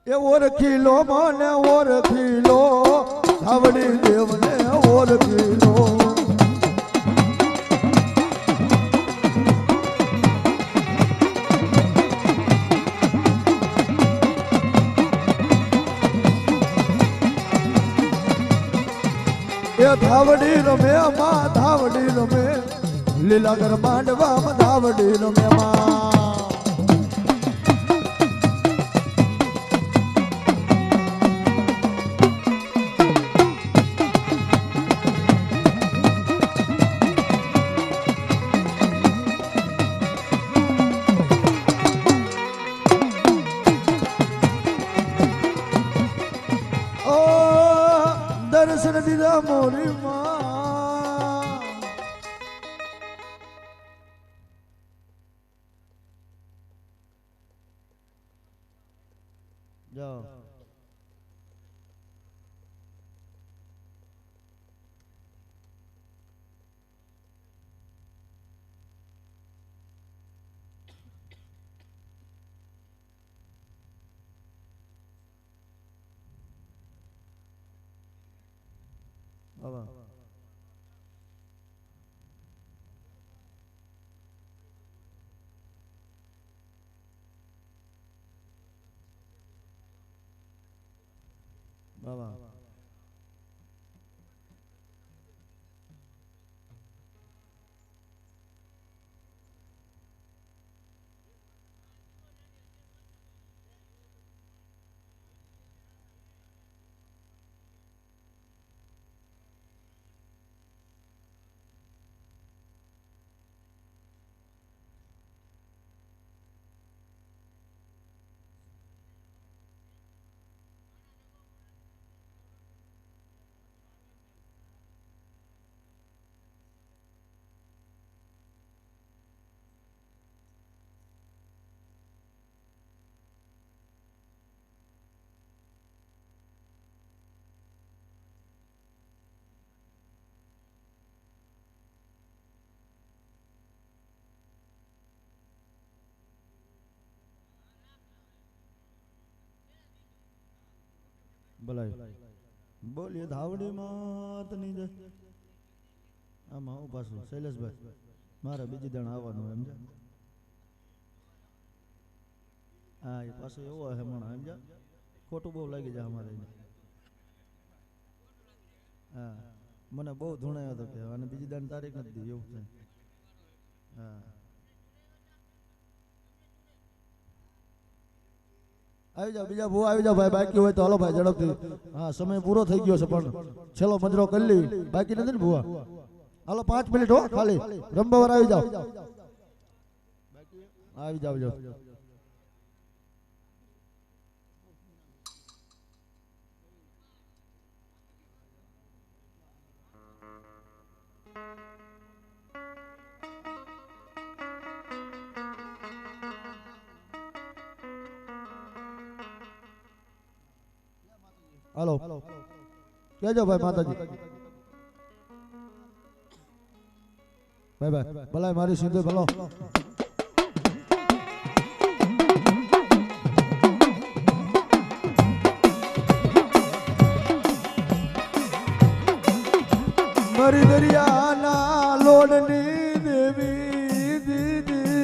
એ ઓળખીલો મને ઓળખીલો ધાવડી દેવને ઓળખીલો એ ધાવડી રમે માં ધાવડી રમે લીલાગર માંડવામાં ધાવડી રમે માં દર્શન દીધા મોરી માં જાઓ બાબા બાબા ભલાઈ બોલીએ ધાવડી માત ની જય આમાં હું પાછું શૈલેષભાઈ મારે બીજી દાણ આવવાનું એમ છે હા એ પાછું એવો હે હમણાં એમ છે ખોટું બહુ લાગી જાય અમારે હા મને બહુ ધૂણાયો હતો કે અને બીજી દાણ તારીખ નથી દી એવું છે હા આવી જાઓ બીજા ભૂ આવી જાઓ ભાઈ બાકી હોય તો હાલો ભાઈ ઝડપથી હા સમય પૂરો થઈ ગયો છે પણ છેલ્લો મંજરો કરી લી બાકી નથી ને ભૂવા હાલો 5 મિનિટ હો ખાલી રંબાવર આવી જાઓ આવી જાઓ હાલો કેજો ભાઈ માતાજી ભાઈ ભાઈ ભલાઈ મારી સિંધુ ભલો મારી દરિયાના લોડની દેવી દીદી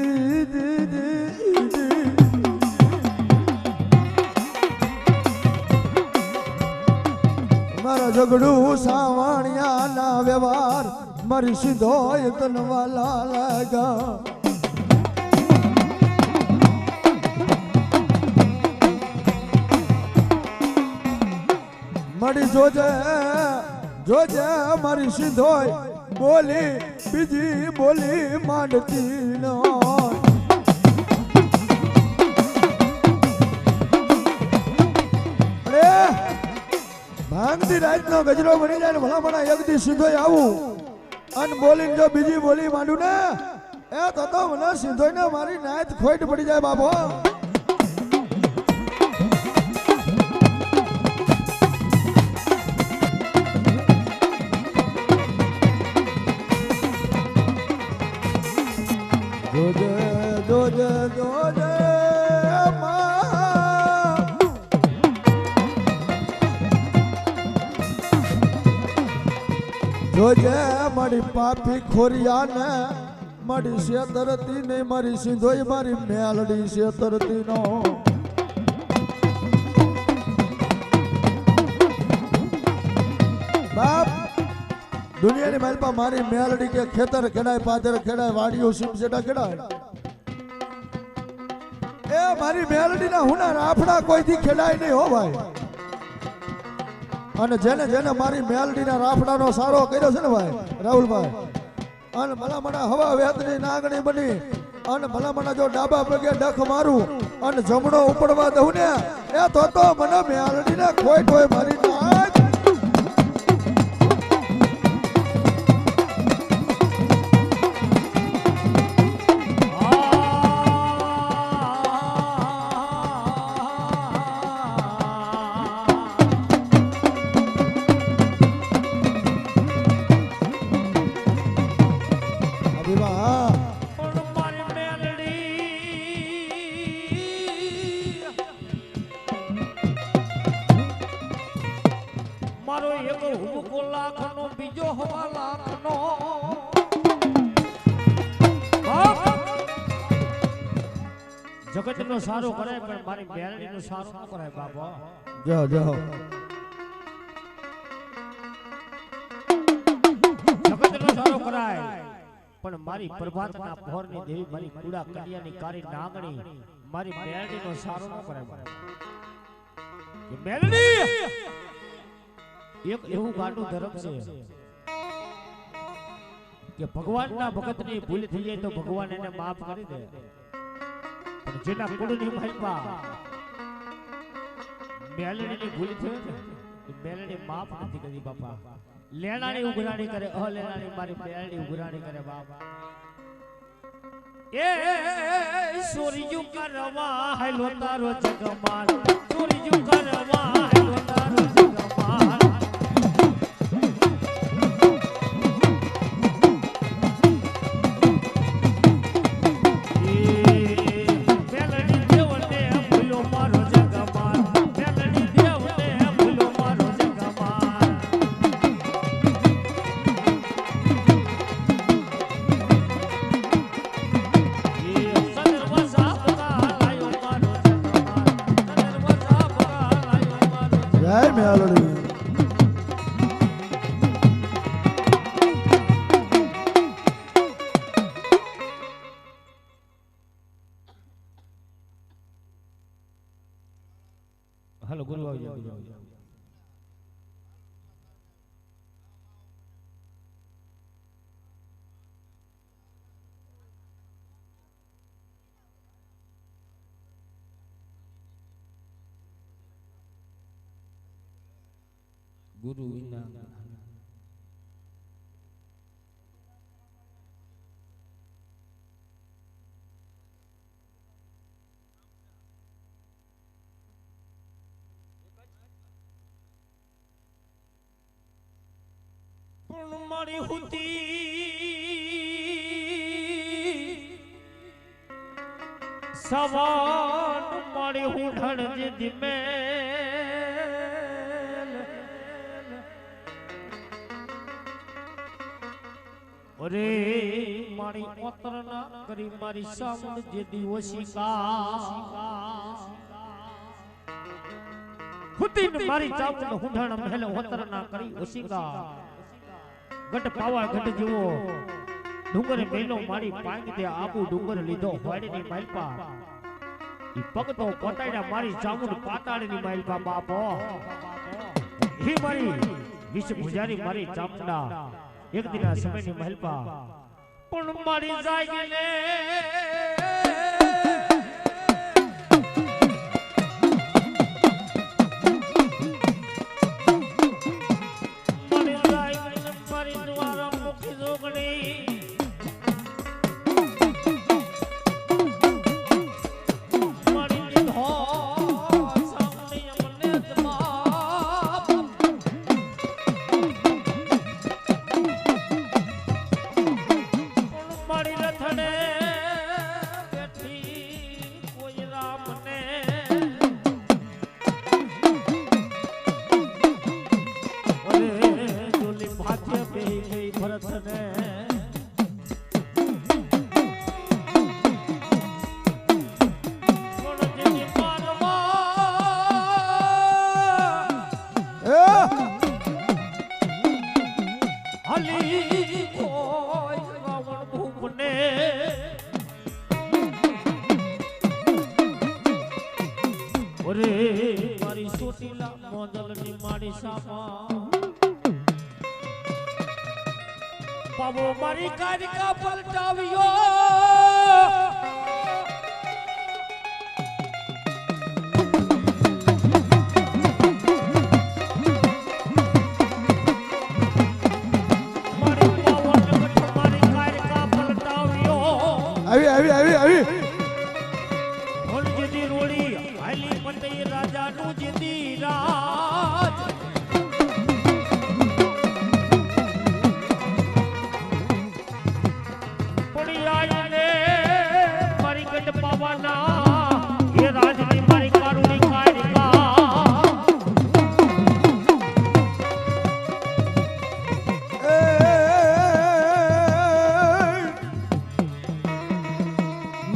મારા ઝઘડું સાવણિયા ના વ્યવહાર મારી સીધો તનવાલા લાગા મળી જોજે મારી સીધો બોલી બીજી બોલી માંડતી ન ભાંગતી રાતનો ગજરો બની જાય ને ભલા મને એક દી સીધો આવું અને બોલીને જો બીજી બોલી માંડું ને એ તો મને સીધો ને મારી નાત ખોટ પડી જાય બાપો. જોજે જોજે જોજે જોજે મારી પાપી ખોરિયા ને મારી શેતરતી ને મારી સિંધોઈ મારી મેલડી શેતરતી નો બાપ દુનિયાની માલપા મારી મેલડી કે ખેતર ખેડાય પાદર ખેડાય વાડીઓ સીમસેટા ખેડાય એ મારી મેલડી ના હુના રાફડા કોઈથી ખેડાય નહીં હો ભાઈ. અને જેને જેને મારી મેલડીના રાફડાનો સારો કર્યો છે ને ભાઈ રાહુલભાઈ અને ભલામણા હવા વેતની નાગણી બની અને ભલામણા જો ડાબા પગે ડખ મારું અને જમણો ઉપડવા દઉં ને એ તો મને મેલડીને ખોટ હોય મારી નાગ. મારો એક હુમકો લાખનો બીજો હવા લાખનો જગત નો સારો કરે પણ મારી મેલડી નો સારો ન કરાય બાબા. જો જો જગત નો સારો કરાય પણ મારી પ્રભાતના ભોરની દેવી મારી કુડા કન્યાની કારી નાગણી મારી મેલડી નો સારો ન કરાય. મેલડી એક એવું ગાંડું ધર્મ છે કે ભગવાનના ભગતની ભૂલ થઈ જાય તો ભગવાન એને માફ કરી દે પણ જેના કુળની મહિમા મેલડીની ભૂલ થઈ ને મેલડી માફ નથી કરી બાપા. લેણાની ઉઘરાણી કરે અલેણાની મારી મેલડી ઉઘરાણી કરે બાપા. એ સોરીજુ કરવા હાલો તારો જગમાન સોરીજુ કરવા હાલો તારો જગમાન હાલો ગુરુ આવી જાવ. ગુરુ વિના મારી હુતી સવાન મારી હુઢણ જે ધીમે અરે મારી ઓતરના કરી મારી સામણ જે દિવસી હુતી મારી ચામડ હુઢણ મહેલ ઓતરના કરી ઓશિકા ગટ પાવા ગટ જેવો ડુંગર મેલો મારી પાંગ તે આબુ ડુંગર લીધો હોડની માલપા ઈ પગ તો પોતાડ્યા મારી ચામુંડ પાતાળની માલપા બાપો. હી મારી વિષ ભુજારી મારી ચામુંડા એક દિના સમયની માલપા પણ મારી જાગીને ભરતને મારી સોટીલા મોદલની મારી સામા બાબો મારી કારિકા પલટાવ્યો મારી પાવન મારી કારિકા પલટાવ્યો આવી જેદી રોડી હાલી મંડઈ રાજાનું જેદી રાજ પડી આઈને મારી ગઢ પાવાના એ રાજની મારી કારુણી કારિકા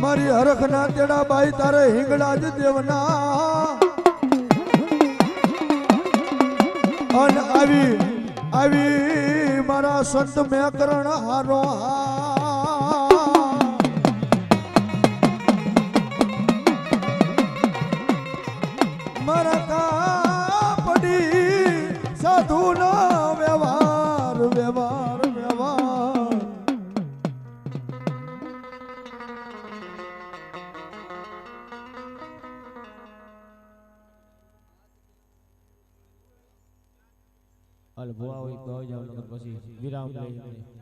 મારી હરખના તેડા બાઈ તારે હિંગળા જ દેવના અન આવી મારા સંત મેકરણ હારો મારા કાપડી સાધુનો વ્યવહાર હાલ ભુવા હોય તો આવી જાવ નકર પછી વિરામ લઈ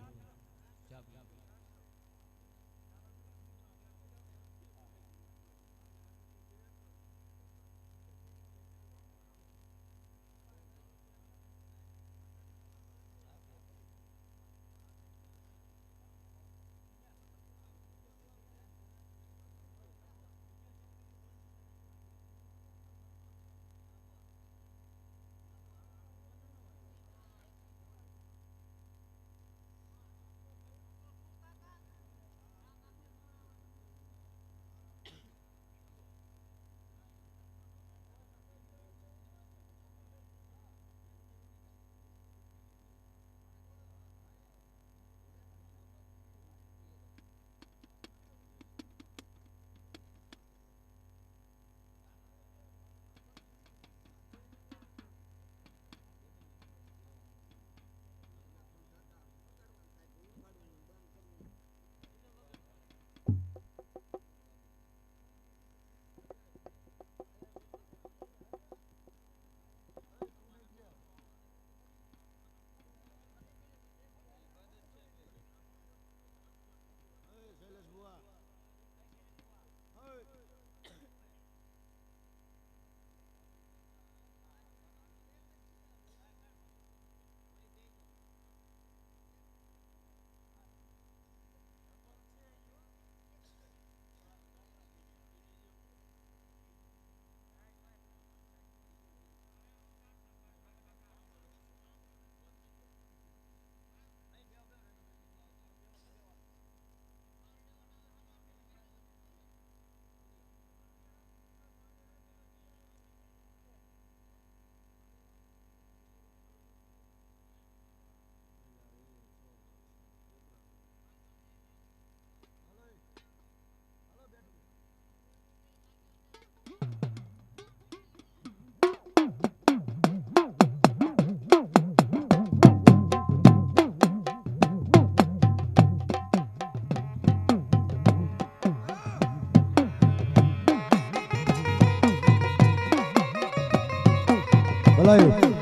ભલાયું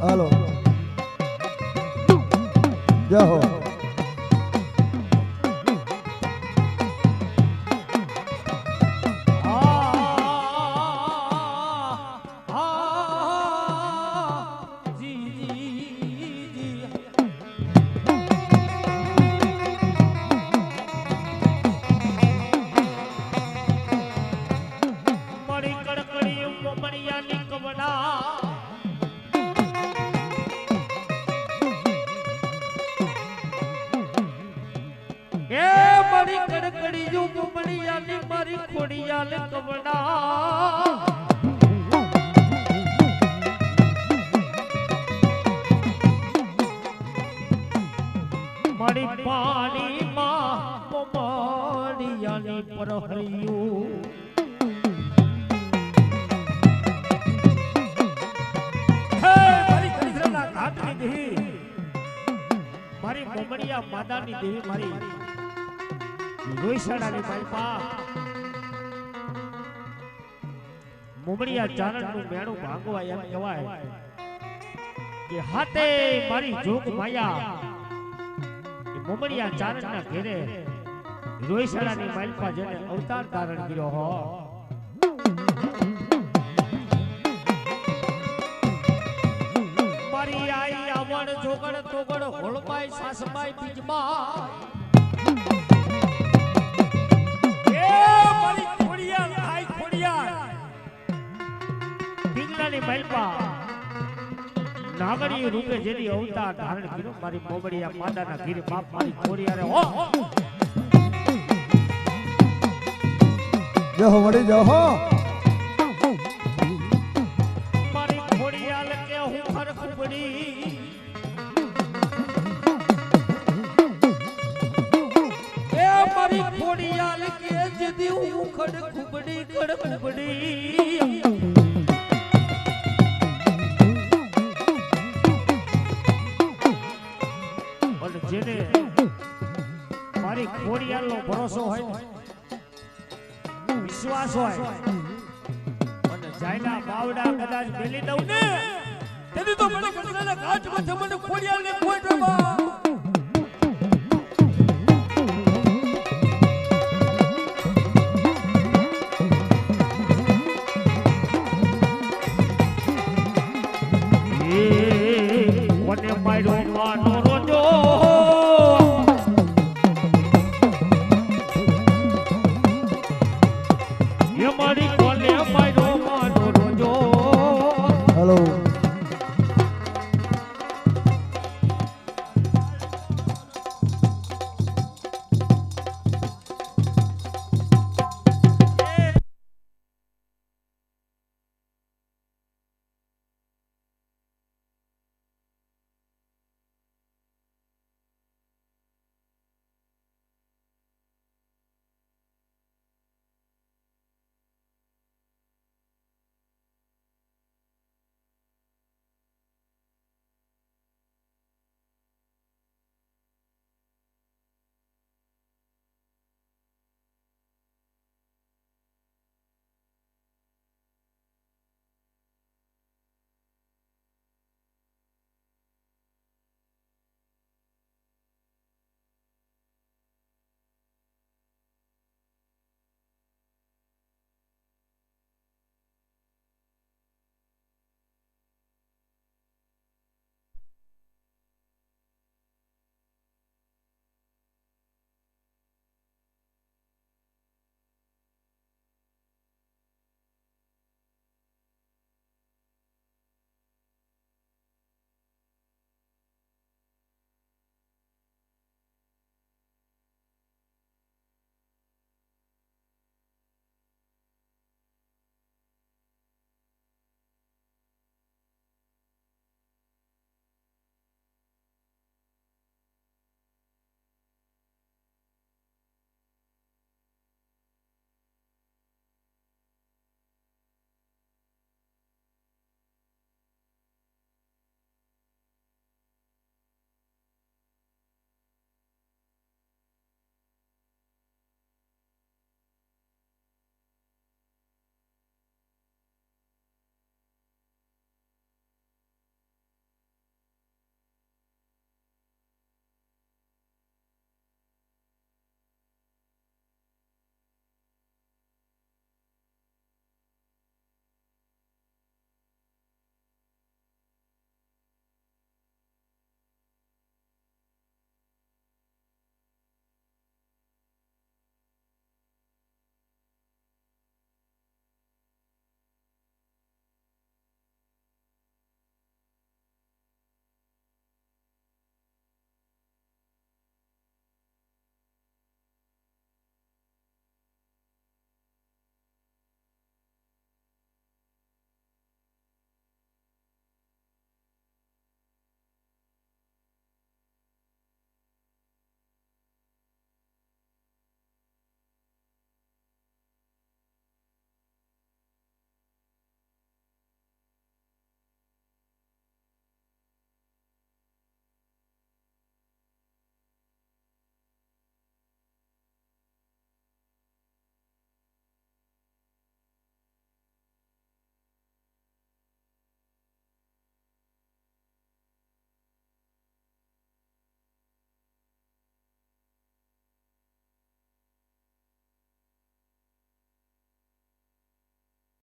હાલો જય હો જો મુમણિયાની મારી ખોડિયાલ કવડા મારી પાણીમાં મોમડિયાની પરહરિયું હે મારી કૃષ્ણના ઘાટની દેવી મારી મોમડિયા માતાની દેવી મારી રોઈશાળાની માલપા મોમડિયા ચારણનું મેણું ભાંગવા એમ કહેવાય કે હાથે મારી જોગ માયા મોમડિયા ચારણના ઘેરે રોઈશાળાની માલપા જેને અવતાર ધારણ કર્યો હો મારી આઈ આવણ જોગણ તોગણ હોળબાઈ સાસબાઈ બીજબાઈ એ મારી ખોડિયાલ આઈ ખોડિયાલ બીજલાની માલપા નાગરી રૂપે જેની અવતાર ધારણ કર્યો મારી મોમડિયા માતાના ઘીરે બાપ મારી ખોડિયારે હો જહો વળી જહો મારી ખોડિયાલ કે હું ખરખુબડી એ મારી ખોડિયાલ કે જદી હું ખડખુબડી જેને મારી ખોડિયાલનો ભરોસો હોય વિશ્વાસ હોય અને જાયના બાવડા કદાચ મેલી દઉં ને તેની તો મને કૃષ્ણના ઘાટમાં મને ખોડિયાલને કોટમાં કોને માર્યો માનો રોજો મારી કોને માર્યો માનો રોજો હેલો